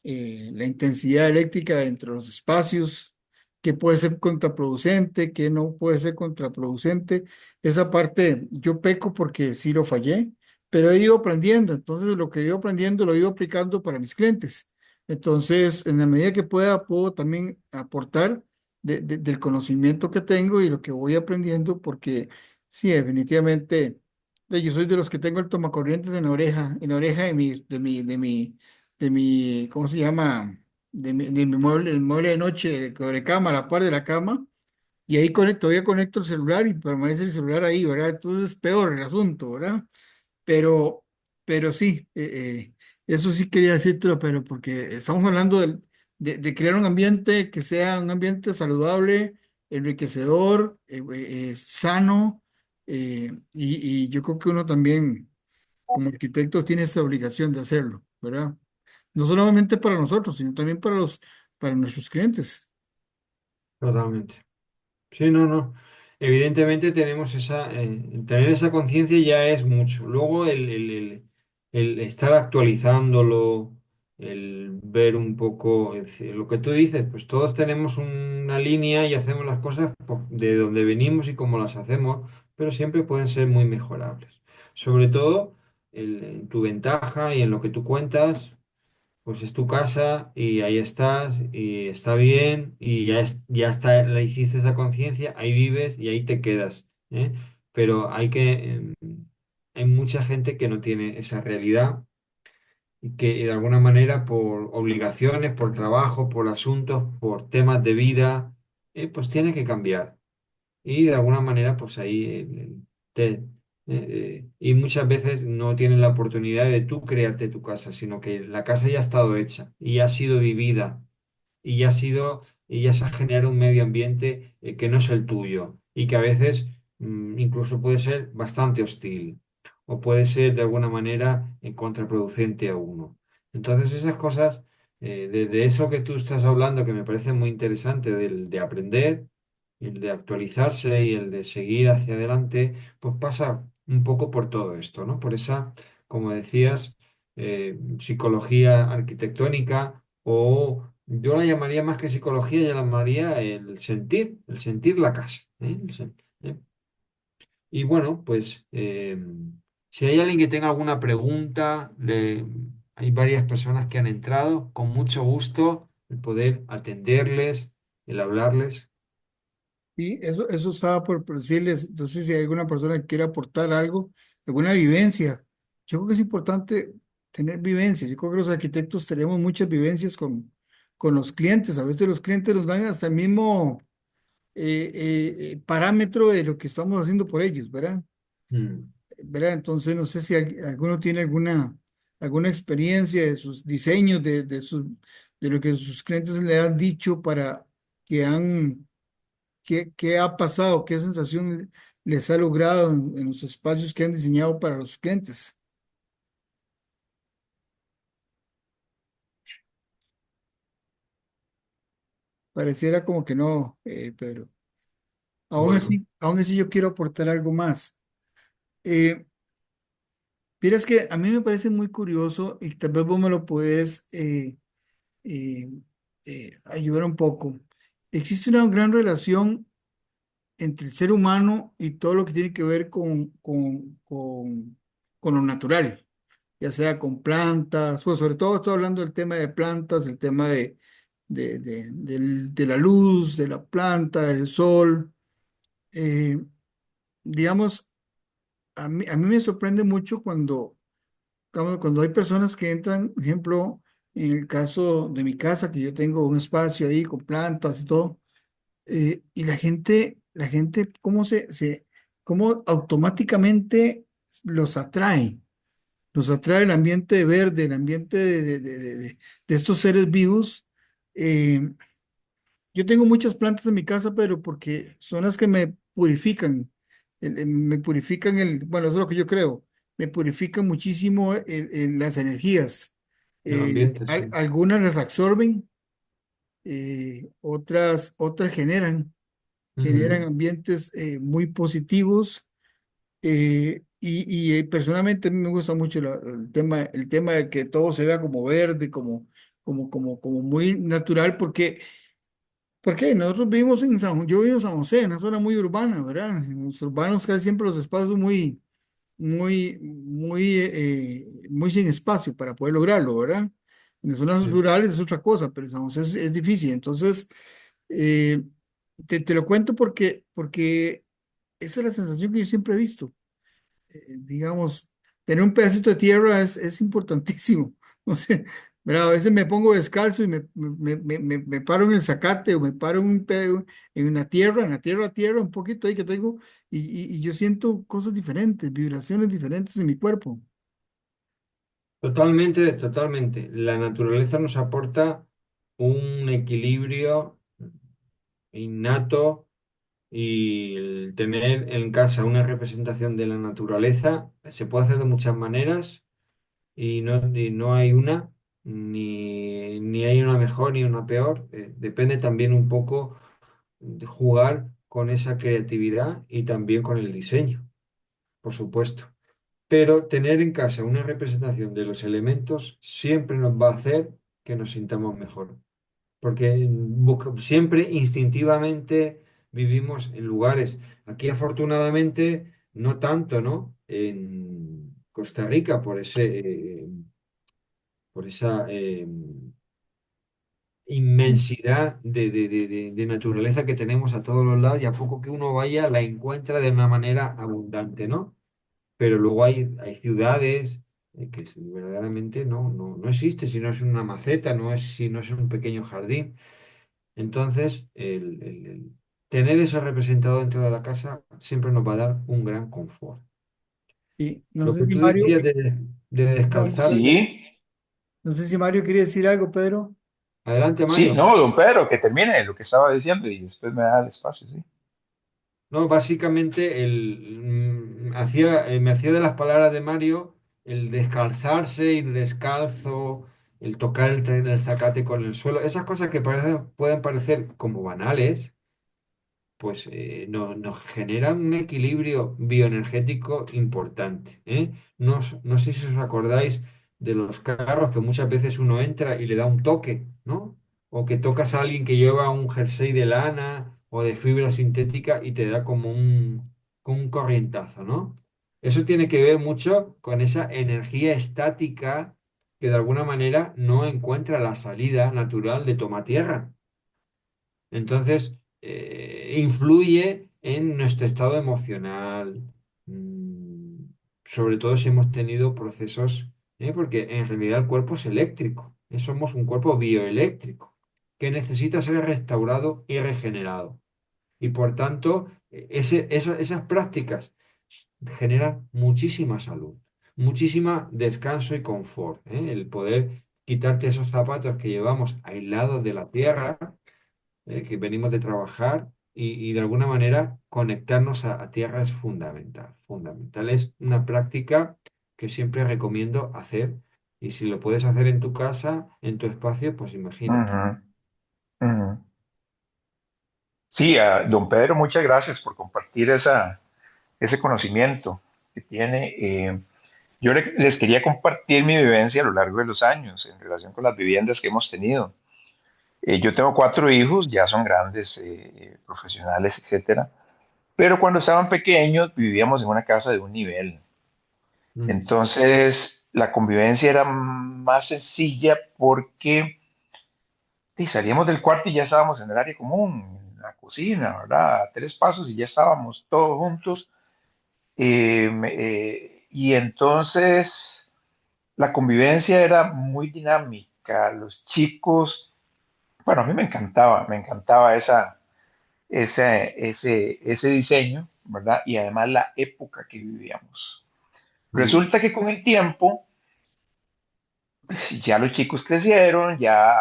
la intensidad eléctrica dentro de los espacios, qué puede ser contraproducente, qué no puede ser contraproducente. Esa parte yo peco porque sí lo fallé, pero he ido aprendiendo. Entonces, lo que he ido aprendiendo lo he ido aplicando para mis clientes. Entonces, en la medida que pueda, puedo también aportar del conocimiento que tengo y lo que voy aprendiendo, porque sí, definitivamente, yo soy de los que tengo el tomacorrientes en la oreja de mi, ¿cómo se llama? De mi mueble, el mueble de noche, de cama, a la par de la cama, y ahí todavía conecto el celular y permanece el celular ahí, ¿verdad? Entonces es peor el asunto, ¿verdad? Pero, pero sí, eso sí quería decírtelo, pero porque estamos hablando de crear un ambiente que sea un ambiente saludable, enriquecedor, sano, y yo creo que uno también, como arquitecto, tiene esa obligación de hacerlo, ¿verdad? No solamente para nosotros, sino también para nuestros clientes. totalmente. Sí, no, no. Evidentemente tenemos tener esa conciencia ya es mucho. Luego el estar actualizándolo, el ver un poco, es decir, lo que tú dices, pues todos tenemos una línea y hacemos las cosas de donde venimos y cómo las hacemos, pero siempre pueden ser muy mejorables. Sobre todo en tu ventaja y en lo que tú cuentas. Pues es tu casa y ahí estás y está bien y ya está, le hiciste esa conciencia, ahí vives y ahí te quedas, ¿eh? Pero hay que hay mucha gente que no tiene esa realidad y que de alguna manera por obligaciones, por trabajo, por asuntos, por temas de vida, pues tiene que cambiar. Y de alguna manera, pues ahí y muchas veces no tienen la oportunidad de tú crearte tu casa, sino que la casa ya ha estado hecha y ya ha sido vivida y ya ha sido, y ya se ha generado un medio ambiente que no es el tuyo y que a veces incluso puede ser bastante hostil o puede ser de alguna manera contraproducente a uno. Entonces esas cosas, de eso que tú estás hablando, que me parece muy interesante, de aprender, el de actualizarse y el de seguir hacia adelante, pues pasa un poco por todo esto, ¿no? Por esa, como decías, psicología arquitectónica o yo la llamaría más que psicología, ya la llamaría el sentir la casa, ¿eh? ¿eh? Y bueno, pues si hay alguien que tenga alguna pregunta, hay varias personas que han entrado, con mucho gusto el poder atenderles, el hablarles. Y eso estaba por decirles, entonces si hay alguna persona que quiere aportar algo, alguna vivencia, yo creo que es importante tener vivencias. Yo creo que los arquitectos tenemos muchas vivencias con los clientes. A veces los clientes nos dan hasta el mismo parámetro de lo que estamos haciendo por ellos, ¿verdad? Mm. ¿Verdad? Entonces no sé si alguno tiene alguna experiencia de sus diseños, de lo que sus clientes le han dicho para que han ¿qué ha pasado? ¿Qué sensación les ha logrado en los espacios que han diseñado para los clientes? Pareciera como que no, Pedro. Bueno, Aún así yo quiero aportar algo más. Eh, Vieras que a mí me parece muy curioso y tal vez vos me lo puedes eh, ayudar un poco. Existe una gran relación entre el ser humano y todo lo que tiene que ver con lo natural, ya sea con plantas, pues sobre todo estoy hablando del tema de plantas, el tema de la luz, de la planta, del sol. Eh, digamos, a mí me sorprende mucho cuando hay personas que entran, por ejemplo, en el caso de mi casa, que yo tengo un espacio ahí con plantas y todo, y cómo automáticamente los atrae. Nos atrae el ambiente verde, el ambiente de estos seres vivos. Eh, yo tengo muchas plantas en mi casa, pero porque son las que me purifican, me purifican bueno, eso es lo que yo creo, me purifican muchísimo las energías. el ambiente, sí. Algunas las absorben, otras generan Ujú. ambientes muy positivos. Personalmente a mí me gusta mucho el tema de que todo se vea como verde, como muy natural, porque nosotros vivimos yo vivo en San José, en una zona muy urbana, ¿verdad? En los urbanos casi siempre los espacios son muy sin espacio para poder lograrlo, ¿verdad? En las zonas Sí. rurales es otra cosa, pero en San José es difícil. Entonces, eh, te lo cuento porque esa es la sensación que yo siempre he visto, digamos, tener un pedacito de tierra es importantísimo. No sé, ¿verdad? A veces me pongo descalzo y me paro en el zacate o me paro en la tierra, un poquito ahí que tengo, y yo siento cosas diferentes, vibraciones diferentes en mi cuerpo. Totalmente, totalmente. La naturaleza nos aporta un equilibrio innato y el tener en casa una representación de la naturaleza se puede hacer de muchas maneras y no hay una, ni hay una mejor ni una peor. Depende también un poco de jugar con esa creatividad y también con el diseño, por supuesto. Pero tener en casa una representación de los elementos siempre nos va a hacer que nos sintamos mejor. Porque siempre instintivamente vivimos en lugares. Aquí afortunadamente no tanto, ¿no? En Costa Rica por esa inmensidad de naturaleza que tenemos a todos los lados y a poco que uno vaya la encuentra de una manera abundante, ¿no? pero luego hay ciudades que verdaderamente no existe si no es una maceta, si no es un pequeño jardín. Entonces, el tener eso representado dentro de la casa siempre nos va a dar un gran confort. Y no Lo sé que si tú Mario, decías de perdón, descalzarse, Sí, no sé si Mario quiere decir algo, Pedro. adelante, sí, Mario. no, don Pedro, que termine lo que estaba diciendo y después me da el espacio, sí. No, básicamente me hacía de las palabras de Mario el descalzarse, ir descalzo, el tocar el zacate con el suelo, esas cosas que pueden parecer como banales, pues nos generan un equilibrio bioenergético importante, ¿eh? No sé si os acordáis de los carros que muchas veces uno entra y le da un toque, ¿no? O que tocas a alguien que lleva un jersey de lana o de fibra sintética y te da como un corrientazo, ¿no? Eso tiene que ver mucho con esa energía estática que de alguna manera no encuentra la salida natural de toma tierra. Entonces, influye en nuestro estado emocional, mm, sobre todo si hemos tenido procesos, porque en realidad el cuerpo es eléctrico, somos un cuerpo bioeléctrico que necesita ser restaurado y regenerado. Y por tanto, esas prácticas generan muchísima salud, muchísima descanso y confort, ¿eh? El poder quitarte esos zapatos que llevamos aislados de la tierra, que venimos de trabajar y de alguna manera conectarnos a tierra es fundamental. Fundamental. Es una práctica que siempre recomiendo hacer y si lo puedes hacer en tu casa, en tu espacio, pues imagínate. Ujú, ujú. Sí, don Pedro, muchas gracias por compartir ese conocimiento que tiene. Yo les quería compartir mi vivencia a lo largo de los años en relación con las viviendas que hemos tenido. Yo tengo cuatro hijos, ya son grandes, profesionales, etcétera, pero cuando estaban pequeños vivíamos en una casa de un nivel. Mm, Entonces, la convivencia era más sencilla porque sí, salíamos del cuarto y ya estábamos en el área común, en la cocina, ¿verdad? A tres pasos y ya estábamos todos juntos. Y entonces la convivencia era muy dinámica. Los chicos, bueno, a mí me encantaba ese diseño, ¿verdad? Y además la época que vivíamos. mm, Resulta que con el tiempo, ya los chicos crecieron, ya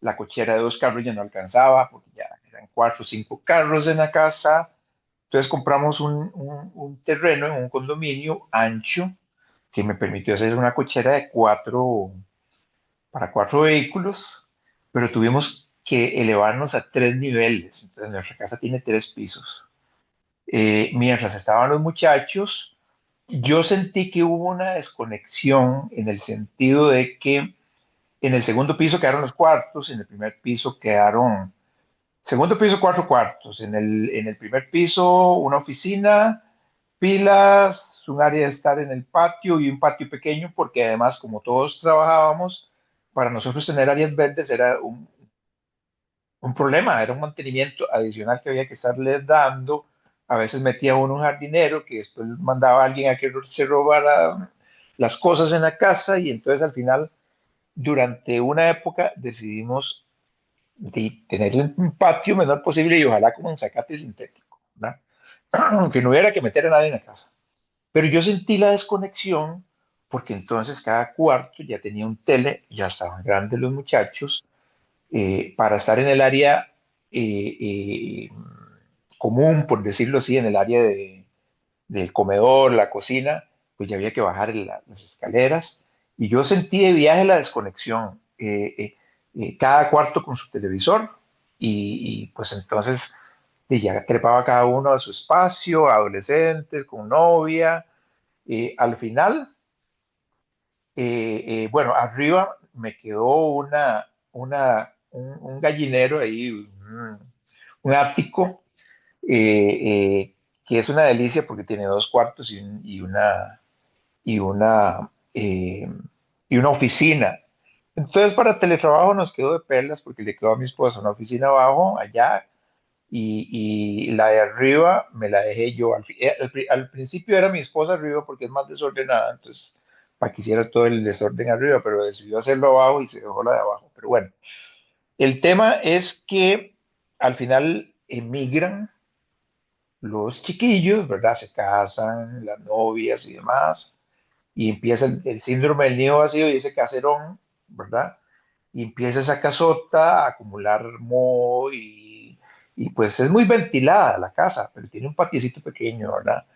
la cochera de dos carros ya no alcanzaba, porque ya eran cuatro o cinco carros en la casa. Entonces compramos un terreno en un condominio ancho que me permitió hacer una cochera de para cuatro vehículos, pero tuvimos que elevarnos a tres niveles. Entonces nuestra casa tiene tres pisos. Mientras estaban los muchachos, yo sentí que hubo una desconexión en el sentido de que en el segundo piso quedaron los cuartos, en el primer piso quedaron, segundo piso cuatro cuartos, en el primer piso una oficina, pilas, un área de estar en el patio y un patio pequeño, porque además como todos trabajábamos, para nosotros tener áreas verdes era un problema, era un mantenimiento adicional que había que estarles dando. A veces metía uno un jardinero que después mandaba a alguien a que se robara las cosas en la casa y entonces al final durante una época decidimos tener un patio menor posible y ojalá como un zacate sintético, ¿verdad? Que no hubiera que meter a nadie en la casa. Pero yo sentí la desconexión porque entonces cada cuarto ya tenía un tele, ya estaban grandes los muchachos, para estar en el área eh, eh, común, por decirlo así, en el área del comedor, la cocina, pues ya había que bajar las escaleras. Y yo sentí de viaje la desconexión, cada cuarto con su televisor, pues entonces ya trepaba cada uno a su espacio, adolescentes, con novia. Al final, bueno, arriba me quedó un gallinero ahí, un ático, que es una delicia porque tiene dos cuartos y una, eh, y una oficina. Entonces, para teletrabajo nos quedó de perlas porque le quedó a mi esposa una oficina abajo, allá, y la de arriba me la dejé yo. Al principio era mi esposa arriba porque es más desordenada, entonces para que hiciera todo el desorden arriba, pero decidió hacerlo abajo y se dejó la de abajo. Pero bueno, el tema es que al final emigran los chiquillos, ¿verdad? Se casan, las novias y demás, y empieza el síndrome del nido vacío y ese caserón, ¿verdad? Y empieza esa casota a acumular moho y pues es muy ventilada la casa, pero tiene un patiecito pequeño, ¿verdad?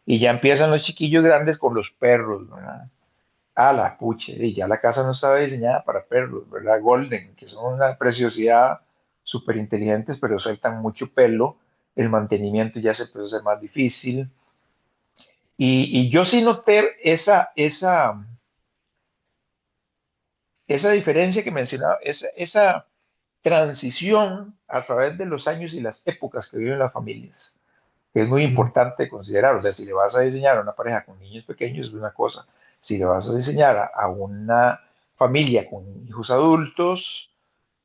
Y ya empiezan los chiquillos grandes con los perros, ¿verdad? Ah, la puche, y ya la casa no estaba diseñada para perros, ¿verdad? Golden, que son una preciosidad, súper inteligentes, pero sueltan mucho pelo, el mantenimiento ya se puede hacer más difícil. Y yo sí noté esa diferencia que mencionaba, esa transición a través de los años y las épocas que viven las familias, que es muy Mm. importante considerar. O sea, si le vas a diseñar a una pareja con niños pequeños es una cosa, si le vas a diseñar a una familia con hijos adultos,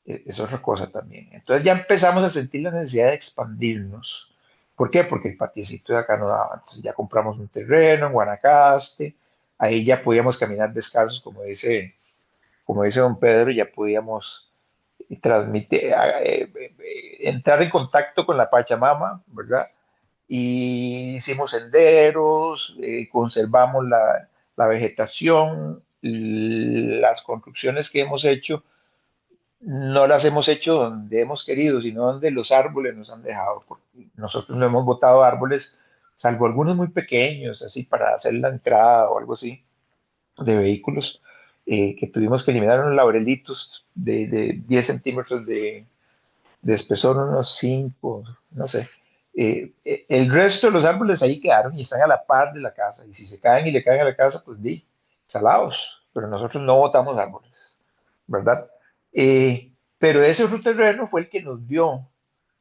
es otra cosa también. Entonces ya empezamos a sentir la necesidad de expandirnos. ¿Por qué? Porque el patiecito de acá no daba. Entonces ya compramos un terreno en Guanacaste, ahí ya podíamos caminar descalzos, como dice don Pedro, ya podíamos transmitir, entrar en contacto con la Pachamama, ¿verdad? Y hicimos senderos, conservamos la vegetación, las construcciones que hemos hecho, no las hemos hecho donde hemos querido, sino donde los árboles nos han dejado. Porque nosotros no hemos botado árboles, salvo algunos muy pequeños, así para hacer la entrada o algo así, de vehículos, que tuvimos que eliminar unos laurelitos de 10 centímetros de espesor, unos 5 no sé. El resto de los árboles ahí quedaron y están a la par de la casa. Y si se caen y le caen a la casa, pues di, salados. Pero nosotros no botamos árboles, ¿verdad? Pero ese otro terreno fue el que nos dio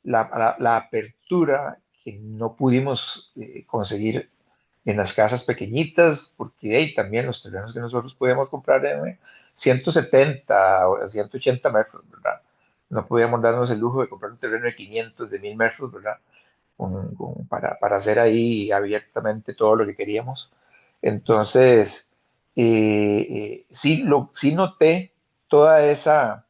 la apertura que no pudimos conseguir en las casas pequeñitas, porque hey, también los terrenos que nosotros podíamos comprar en 170 o 180 metros, ¿verdad? No podíamos darnos el lujo de comprar un terreno de 500, de 1000 metros, ¿verdad? Para hacer ahí abiertamente todo lo que queríamos. Entonces, sí noté toda esas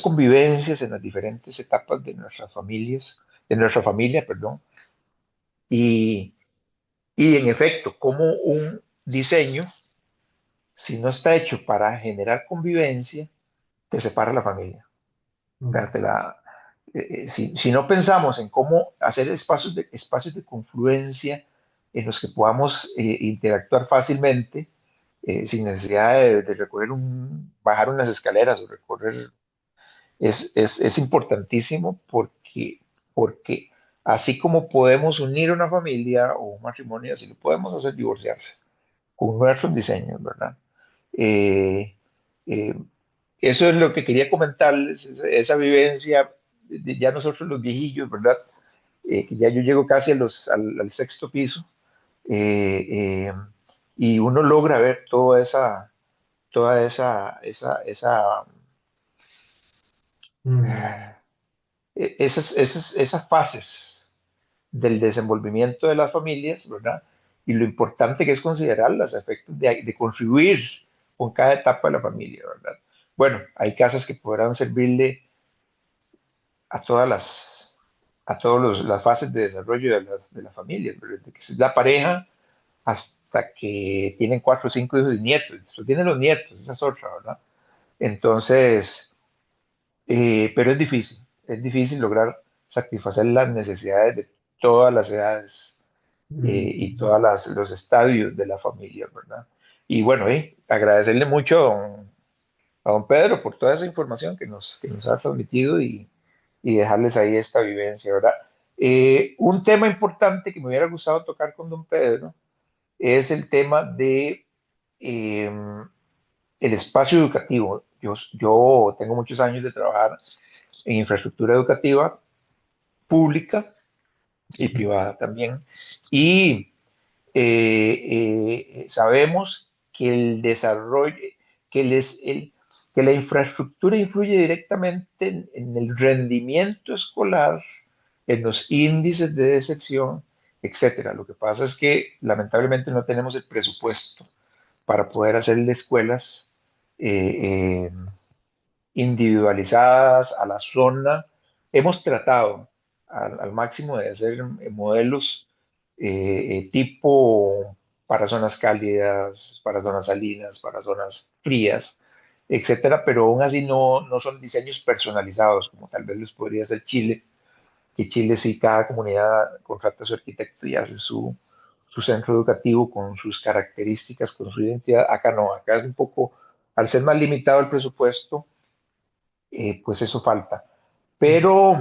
convivencias en las diferentes etapas de nuestras familias, de nuestra familia, perdón, y, y en efecto, como un diseño, si no está hecho para generar convivencia, te separa la familia. O sea, Mm. si no pensamos en cómo hacer espacios de confluencia en los que podamos interactuar fácilmente, sin necesidad de bajar unas escaleras o recorrer, es importantísimo porque así como podemos unir una familia o un matrimonio, así lo podemos hacer divorciarse con nuestros diseños, ¿verdad? Eh, eh, Eso es lo que quería comentarles, esa vivencia de ya nosotros los viejillos, ¿verdad? Que ya yo llego casi al sexto piso, eh, eh, y uno logra ver Mm. esas fases del desenvolvimiento de las familias, ¿verdad? Y lo importante que es considerar los efectos de contribuir con cada etapa de la familia, ¿verdad? Bueno, hay casas que podrán servirle a las fases de desarrollo de las familias, ¿verdad? Desde que es la pareja hasta que tienen 4 o 5 hijos y nietos. Después tienen los nietos, esa es otra, ¿verdad? Entonces, pero es difícil lograr satisfacer las necesidades de todas las edades y Mm. todos los estadios de la familia, ¿verdad? Y bueno, agradecerle mucho a don Pedro por toda esa información que nos ha transmitido y dejarles ahí esta vivencia, ¿verdad? Un tema importante que me hubiera gustado tocar con don Pedro es el tema de eh, el espacio educativo. Yo tengo muchos años de trabajar en infraestructura educativa pública y privada también. Y sabemos que el desarrollo, que que la infraestructura influye directamente en el rendimiento escolar, en los índices de deserción, etcétera. Lo que pasa es que lamentablemente no tenemos el presupuesto para poder hacerle escuelas eh, eh, individualizadas a la zona. Hemos tratado al máximo de hacer modelos tipo para zonas cálidas, para zonas salinas, para zonas frías, etcétera, pero aún así no son diseños personalizados como tal vez los podría hacer Chile, que Chile sí cada comunidad contrata a su arquitecto y hace su centro educativo con sus características, con su identidad. Acá no, acá es un poco, al ser más limitado el presupuesto, pues eso falta. Pero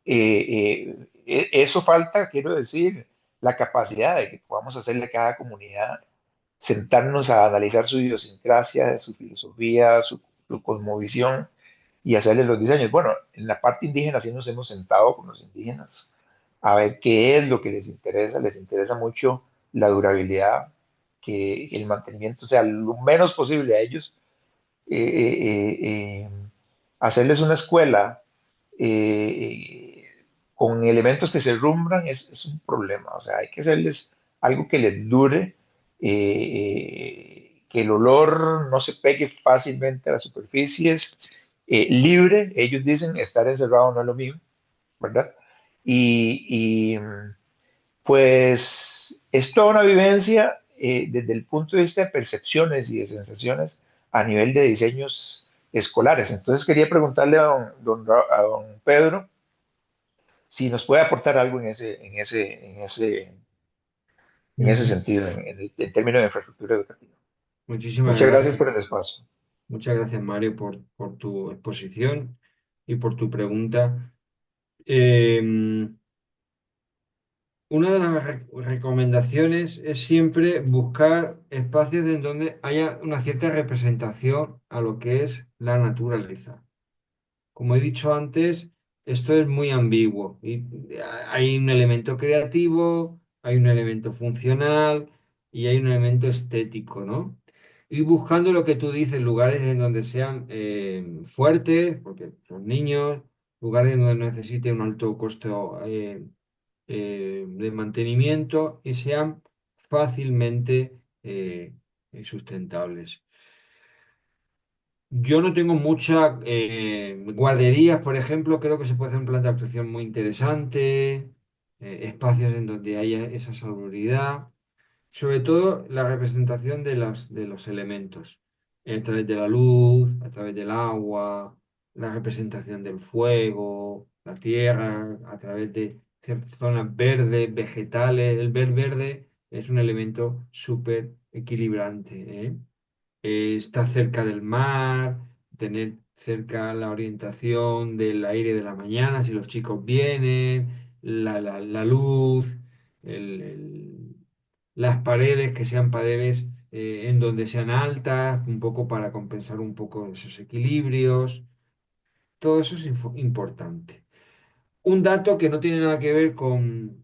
eso falta, quiero decir, la capacidad de que podamos hacerle a cada comunidad sentarnos a analizar su idiosincrasia, su filosofía, su cosmovisión y hacerle los diseños. Bueno, en la parte indígena sí nos hemos sentado con los indígenas a ver qué es lo que les interesa mucho la durabilidad, que el mantenimiento sea lo menos posible a ellos, eh, eh, eh, hacerles una escuela con elementos que se rumbran es un problema. O sea, hay que hacerles algo que les dure, que el olor no se pegue fácilmente a las superficies, libre. Ellos dicen estar encerrado no es lo mismo, ¿verdad? Y pues es toda una vivencia desde el punto de vista de percepciones y de sensaciones a nivel de diseños escolares. Entonces quería preguntarle a a don Pedro si nos puede aportar algo en ese Ujú. sentido, en términos de infraestructura educativa. Muchísimas Muchas gracias gracias. por el espacio. Muchas gracias, Mario, por tu exposición y por tu pregunta. Eh, una de las recomendaciones es siempre buscar espacios en donde haya una cierta representación a lo que es la naturaleza. Como he dicho antes, esto es muy ambiguo y hay un elemento creativo, hay un elemento funcional y hay un elemento estético, ¿no? Y buscando lo que tú dices, lugares en donde sean fuertes, porque son niños, lugares en donde no necesite un alto costo de mantenimiento y sean fácilmente sustentables. Yo no tengo muchas guarderías, por ejemplo, creo que se puede hacer un plan de actuación muy interesante, espacios en donde haya esa salubridad, sobre todo la representación de los elementos, a través de la luz, a través del agua, la representación del fuego, la tierra, a través de ciertas zonas verdes, vegetales. El ver verde es un elemento súper equilibrante, ¿eh? Estar cerca del mar, tener cerca la orientación del aire de la mañana si los chicos vienen, la luz, las paredes que sean paredes en donde sean altas, un poco para compensar un poco esos equilibrios. Todo eso es importante. Un dato que no tiene nada que ver con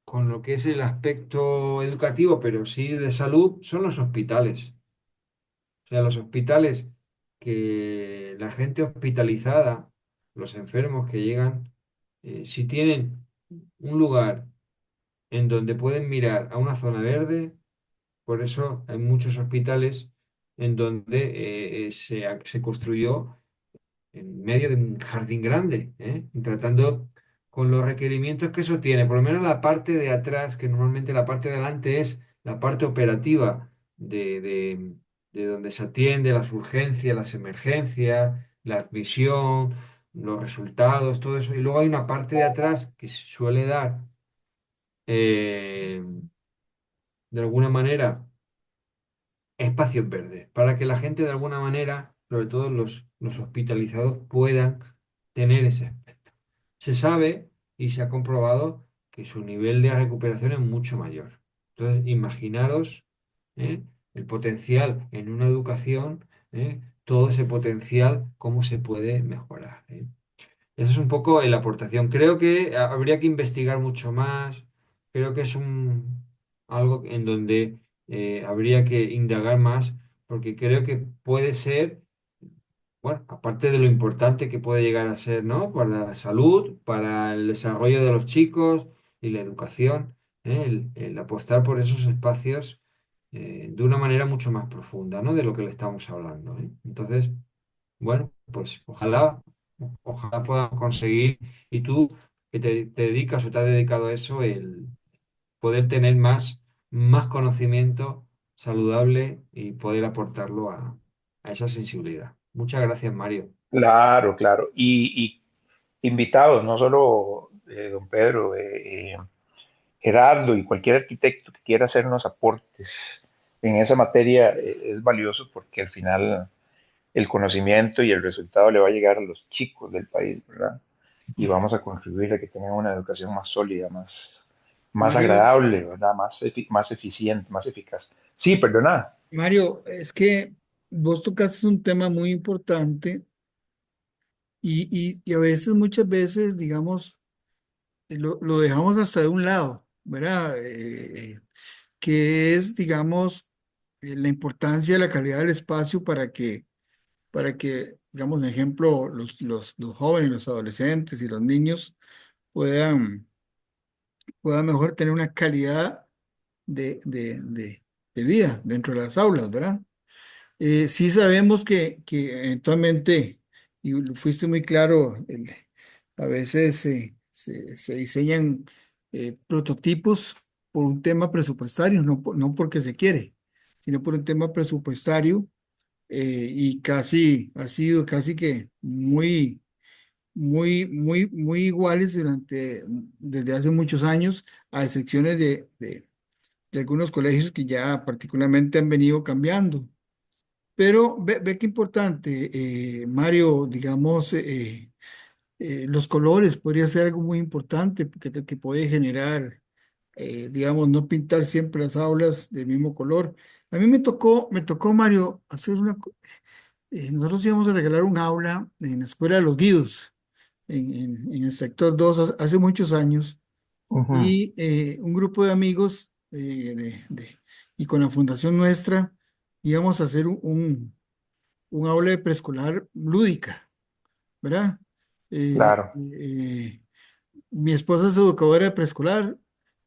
lo que es el aspecto educativo, pero sí de salud, son los hospitales. O sea, los hospitales, que la gente hospitalizada, los enfermos que llegan, si tienen un lugar en donde pueden mirar a una zona verde, por eso hay muchos hospitales en donde se construyó en medio de un jardín grande, ¿eh? Y tratando con los requerimientos que eso tiene, por lo menos la parte de atrás, que normalmente la parte de adelante es la parte operativa de donde se atiende las urgencias, las emergencias, la admisión, los resultados, todo eso. Y luego hay una parte de atrás que suele dar, eh, de alguna manera, espacios verdes, para que la gente de alguna manera, sobre todo los hospitalizados, puedan tener ese aspecto. Se sabe y se ha comprobado que su nivel de recuperación es mucho mayor. Entonces, imaginaros ¿eh? El potencial en una educación, todo ese potencial, cómo se puede mejorar. Esa es un poco la aportación. Creo que habría que investigar mucho más. Creo que es algo en donde habría que indagar más, porque creo que puede ser, bueno, aparte de lo importante que puede llegar a ser, ¿no? Para la salud, para el desarrollo de los chicos y la educación, ¿eh? El apostar por esos espacios de una manera mucho más profunda, ¿no? De lo que le estamos hablando, ¿eh? Entonces, bueno, pues ojalá podamos conseguir, y tú que te dedicas o te has dedicado a eso, el poder tener más conocimiento saludable y poder aportarlo a esa sensibilidad. Muchas gracias, Mario. Claro, claro. Y invitados, no solo don Pedro, Gerardo y cualquier arquitecto que quiera hacernos aportes en esa materia es valioso porque al final el conocimiento y el resultado le va a llegar a los chicos del país, ¿verdad? Y vamos a contribuir a que tengan una educación más sólida, más Mario, agradable, ¿verdad? Más eficiente, más eficaz. Sí, perdona. Mario, es que vos tocaste un tema muy importante y a veces, muchas veces, digamos, lo dejamos hasta de un lado, ¿verdad? Que es, digamos, la importancia de la calidad del espacio para que, digamos, ejemplo, los jóvenes, los adolescentes y los niños puedan, puedan mejor tener una calidad de vida dentro de las aulas, ¿verdad? Sí sabemos que eventualmente, y fuiste muy claro, a veces se diseñan prototipos por un tema presupuestario, no porque se quiere, sino por un tema presupuestario, y casi ha sido casi que muy iguales desde hace muchos años, a excepciones de algunos colegios que ya particularmente han venido cambiando. Pero ve qué importante, Mario, digamos, los colores podría ser algo muy importante que puede generar, digamos, no pintar siempre las aulas del mismo color. A mí me tocó, Mario, nosotros íbamos a regalar un aula en la Escuela de los Guidos, en el sector 2 hace muchos años, Ujú, y un grupo de amigos y con la fundación nuestra íbamos a hacer un aula de preescolar lúdica, ¿verdad? claro. Mi esposa es educadora de preescolar,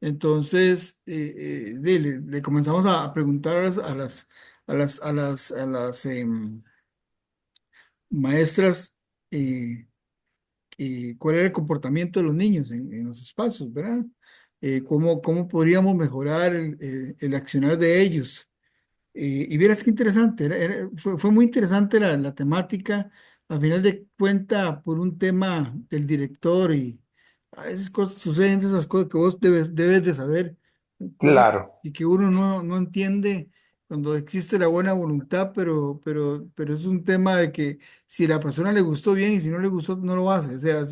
entonces le comenzamos a preguntar a las maestras, eh, cuál era el comportamiento de los niños en los espacios, ¿verdad? Cómo podríamos mejorar el accionar de ellos. Y vieras qué interesante, fue muy interesante la temática, al final de cuenta, por un tema del director, y a veces suceden esas cosas que vos debes de saber, cosas Claro. y que uno no entiende cuando existe la buena voluntad, pero es un tema de que si a la persona le gustó bien y si no le gustó no lo hace, o sea, o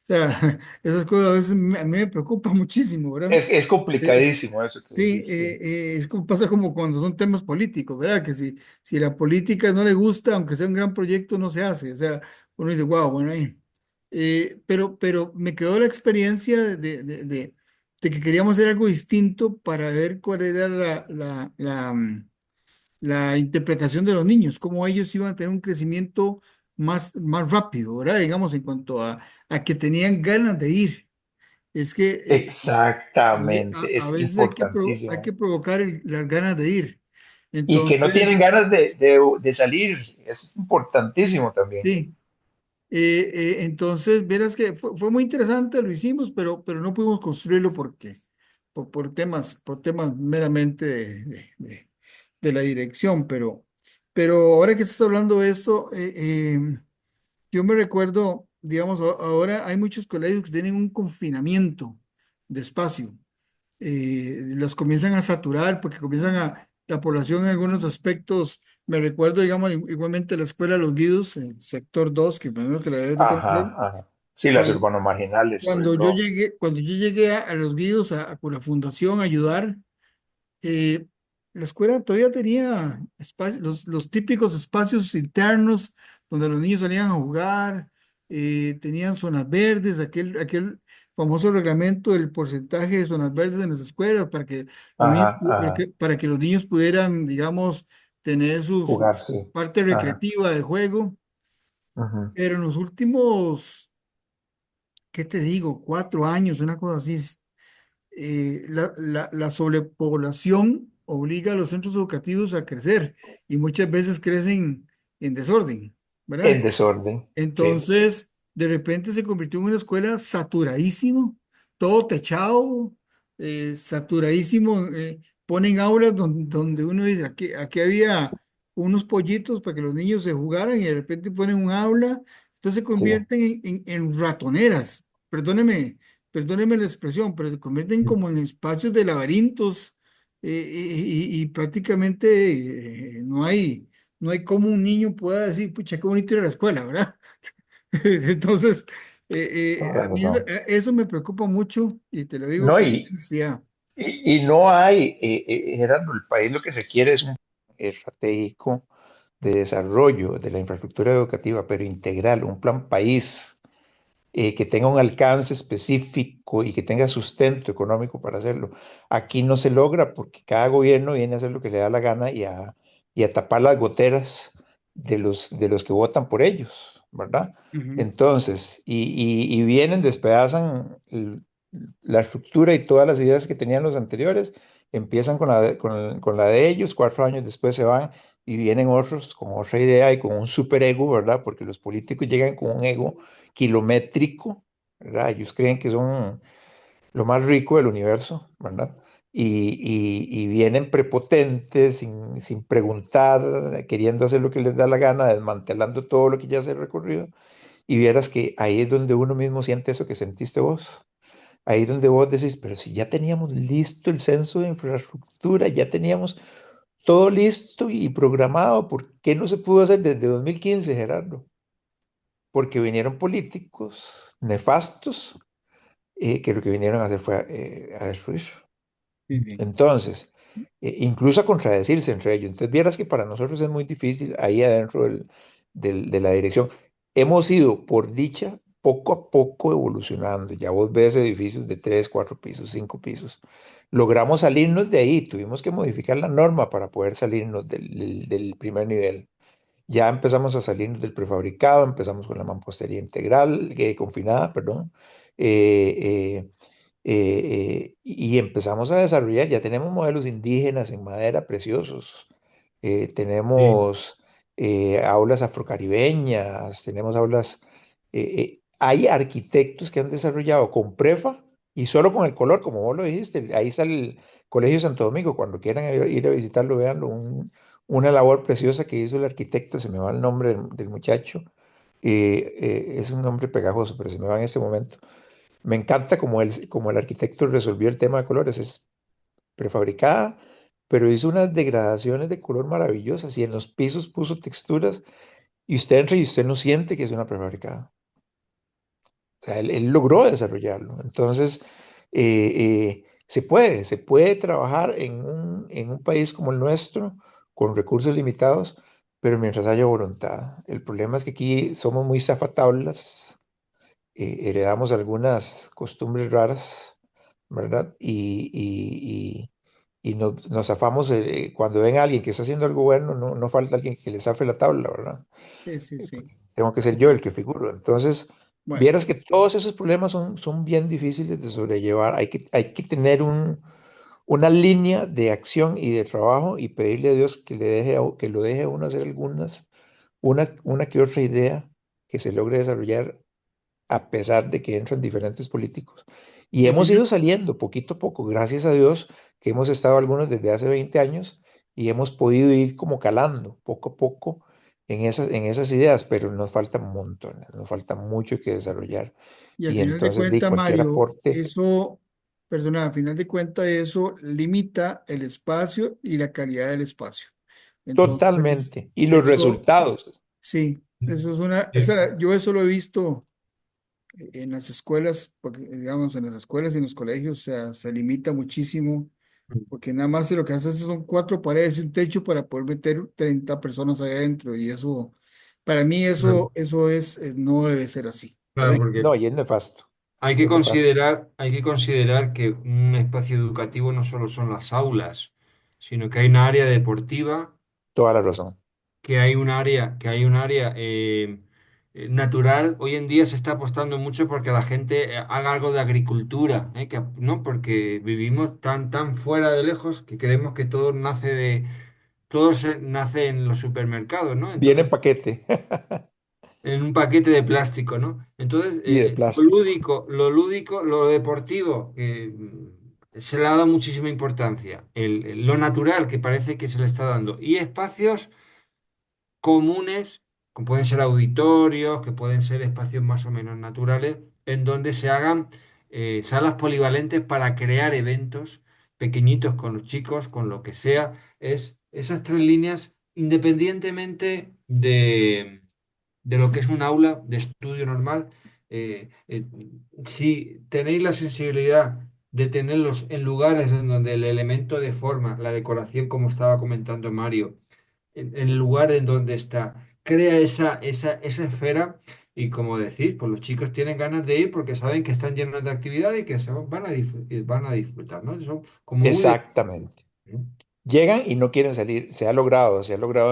sea, esas cosas a veces a mí me preocupan muchísimo, ¿verdad? Es Eh, complicadísimo eso que Sí, dijiste. es como pasa como cuando son temas políticos, ¿verdad? Que si la política no le gusta, aunque sea un gran proyecto, no se hace. O sea, uno dice, wow, bueno, ahí. Pero me quedó la experiencia de que queríamos hacer algo distinto para ver cuál era la interpretación de los niños, cómo ellos iban a tener un crecimiento más rápido, ¿verdad? Digamos, en cuanto a que tenían ganas de ir. Es que Exactamente, a es veces hay que importantísimo. provocar las ganas de ir. Y que no tienen Entonces, ganas de salir, es importantísimo también. sí, entonces, verás que fue muy interesante, lo hicimos, pero no pudimos construirlo por temas meramente de la dirección. Pero ahora que estás hablando de esto, yo me recuerdo, digamos, ahora hay muchos colegios que tienen un confinamiento de espacio. Los comienzan a saturar porque la población en algunos aspectos, me recuerdo, digamos, igualmente la escuela de los Guidos, sector 2 que primero que la debes de Ajá, conocer, ajá. Sí, las cuando, urbanos marginales, sobre cuando yo todo. llegué, cuando yo llegué a los Guidos, con la fundación a ayudar, eh, la escuela todavía tenía los típicos espacios internos donde los niños salían a jugar, tenían zonas verdes, aquel famoso reglamento del porcentaje de zonas verdes en las escuelas Ajá, ajá. para que los niños pudieran, digamos, tener su Jugar, sí. parte Ajá. recreativa de juego. Ujú. pero en los últimos, ¿qué te digo? 4 años, una cosa así, la sobrepoblación obliga a los centros educativos a crecer y muchas veces crecen en desorden, En ¿verdad? desorden, sí, Entonces, de repente se convirtió en una escuela saturadísimo, todo techado, saturadísimo. Ponen aulas donde uno dice, aquí había unos pollitos para que los niños se jugaran y de repente ponen un aula, entonces se sí. convierten en ratoneras. Perdóneme la expresión, pero se convierten como en espacios de laberintos, y prácticamente no hay como un niño pueda decir, pucha, qué bonito ir a la escuela, ¿verdad? Entonces, Toda la a mí eso, razón. eso me preocupa mucho y te lo digo No, con honestidad. y no hay, Gerardo, el país lo que requiere es un estratégico de desarrollo de la infraestructura educativa, pero integral, un plan país que tenga un alcance específico y que tenga sustento económico para hacerlo. Aquí no se logra porque cada gobierno viene a hacer lo que le da la gana y a tapar las goteras de los que votan por ellos, ¿verdad? Ujú. Entonces, y vienen, despedazan la estructura y todas las ideas que tenían los anteriores, empiezan con la de ellos, 4 años después se van y vienen otros con otra idea y con un super ego, ¿verdad? Porque los políticos llegan con un ego kilométrico, ¿verdad? Ellos creen que son lo más rico del universo, ¿verdad? Y vienen prepotentes, sin preguntar, queriendo hacer lo que les da la gana, desmantelando todo lo que ya se ha recorrido. Y vieras que ahí es donde uno mismo siente eso que sentiste vos. Ahí es donde vos decís, pero si ya teníamos listo el censo de infraestructura, ya teníamos todo listo y programado, ¿por qué no se pudo hacer desde 2015, Gerardo? Porque vinieron políticos nefastos que lo que vinieron a hacer fue a destruir. Sí, sí, Entonces, incluso a contradecirse entre ellos. Entonces, vieras que para nosotros es muy difícil ahí adentro de la dirección. Hemos ido, por dicha, poco a poco evolucionando. Ya vos ves edificios de 3, 4 pisos, 5 pisos. Logramos salirnos de ahí. Tuvimos que modificar la norma para poder salirnos del primer nivel. Ya empezamos a salirnos del prefabricado, empezamos con la mampostería integral, confinada, perdón, eh, y empezamos a desarrollar, ya tenemos modelos indígenas en madera preciosos, Sí, tenemos aulas afrocaribeñas, tenemos aulas, hay arquitectos que han desarrollado con prefa y solo con el color, como vos lo dijiste, ahí está el Colegio Santo Domingo, cuando quieran ir a visitarlo, véanlo, una labor preciosa que hizo el arquitecto, se me va el nombre del muchacho, es un nombre pegajoso, pero se me va en este momento. Me encanta como el arquitecto resolvió el tema de colores, es prefabricada, pero hizo unas degradaciones de color maravillosas y en los pisos puso texturas y usted entra y usted no siente que es una prefabricada. O sea, él logró desarrollarlo. Entonces, se puede trabajar en un país como el nuestro, con recursos limitados, pero mientras haya voluntad. El problema es que aquí somos muy zafatablas, heredamos algunas costumbres raras, ¿verdad? Y nos zafamos, cuando ven a alguien que está haciendo algo bueno, no falta alguien que le zafe la tabla, ¿verdad? sí, sí, sí. Porque tengo que ser yo el que figuro. Entonces, Bueno, vieras que todos esos problemas son bien difíciles de sobrellevar. Hay que tener una línea de acción y de trabajo y pedirle a Dios que lo deje a uno hacer una que otra idea que se logre desarrollar a pesar de que entran diferentes políticos. Y y al hemos final, ido saliendo poquito a poco, gracias a Dios, que hemos estado algunos desde hace 20 años y hemos podido ir como calando poco a poco en esas ideas, pero nos faltan montones, nos falta mucho que desarrollar. y al Y final de entonces, cuentas, cualquier Mario, aporte, al final de cuentas, eso limita el espacio y la calidad del espacio. Entonces, totalmente. Y los eso, resultados, sí, eso es sí, yo eso lo he visto en las escuelas, porque digamos, en las escuelas y en los colegios, o sea, se limita muchísimo, porque nada más lo que haces son cuatro paredes y un techo para poder meter 30 personas ahí adentro, y eso, para mí claro, no debe ser así, claro, ¿vale? porque no, y es nefasto, hay que es nefasto, considerar, hay que considerar que un espacio educativo no solo son las aulas, sino que hay una área deportiva, toda la razón. que hay un área natural, hoy en día se está apostando mucho porque la gente haga algo de agricultura, ¿no? Porque vivimos tan fuera de lejos que creemos que todo nace en los supermercados, ¿no? Viene en Entonces, paquete en un paquete de plástico, ¿no? Entonces, y de plástico. lo deportivo, que se le ha dado muchísima importancia, lo natural que parece que se le está dando, y espacios comunes, como pueden ser auditorios, que pueden ser espacios más o menos naturales, en donde se hagan salas polivalentes para crear eventos pequeñitos con los chicos, con lo que sea. Es esas tres líneas, independientemente de lo que es un aula de estudio normal, si tenéis la sensibilidad de tenerlos en lugares en donde el elemento de forma, la decoración, como estaba comentando Mario, en el lugar en donde está, crea esa esfera y como decir, pues los chicos tienen ganas de ir porque saben que están llenos de actividad y que van a disfrutar, ¿no? Son como muy de... Exactamente. ¿no? Llegan y no quieren salir. Se ha logrado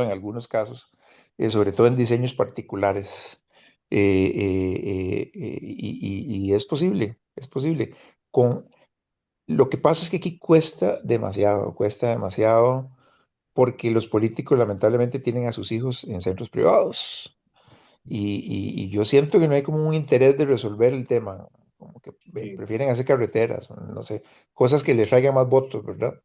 en algunos casos, sobre todo en diseños particulares. Y es posible, es posible. Con, lo que pasa es que aquí cuesta demasiado porque los políticos lamentablemente tienen a sus hijos en centros privados. Y yo siento que no hay como un interés de resolver el tema, como que Sí, prefieren hacer carreteras, no sé, cosas que les traigan más votos, ¿verdad?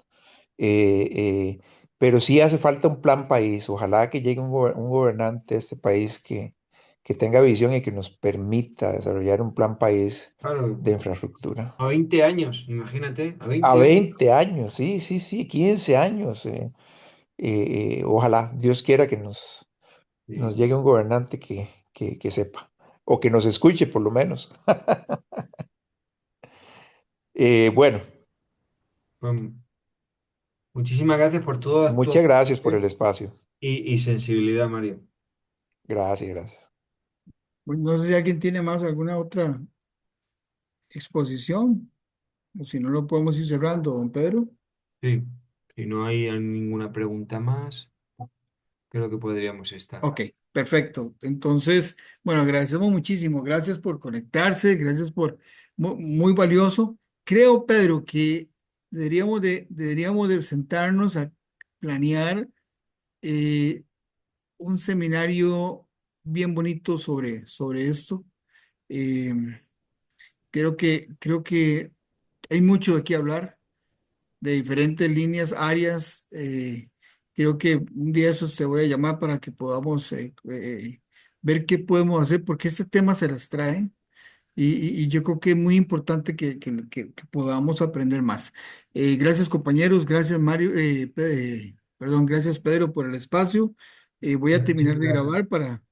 Eh, eh, pero sí hace falta un plan país. Ojalá que llegue un gobernante de este país que tenga visión y que nos permita desarrollar un plan país claro, de infraestructura. a 20 años, imagínate, a A 20 años. 20 años, sí, sí, sí, 15 años. Ojalá, Dios quiera que nos Sí, llegue un gobernante que sepa, o que nos escuche por lo menos. Bueno, pues, muchísimas gracias por toda tu muchas gracias por el aportación espacio. y sensibilidad, Mario. Gracias, gracias. Bueno, no sé si alguien tiene más alguna otra exposición, o si no lo podemos ir cerrando, don Pedro. Sí, si no hay ninguna pregunta más, creo que podríamos estar. Ok, perfecto. Entonces, bueno, agradecemos muchísimo. Gracias por conectarse, gracias por muy valioso. Creo, Pedro, que deberíamos de sentarnos a planear un seminario bien bonito sobre esto. Eh, creo que hay mucho de qué hablar, de diferentes líneas, áreas. Creo que un día de esos te voy a llamar para que podamos ver qué podemos hacer, porque este tema se las trae y yo creo que es muy importante que podamos aprender más. Gracias, compañeros, gracias, Mario, perdón, gracias, Pedro, por el espacio. Voy a terminar Muchísimas de gracias. grabar para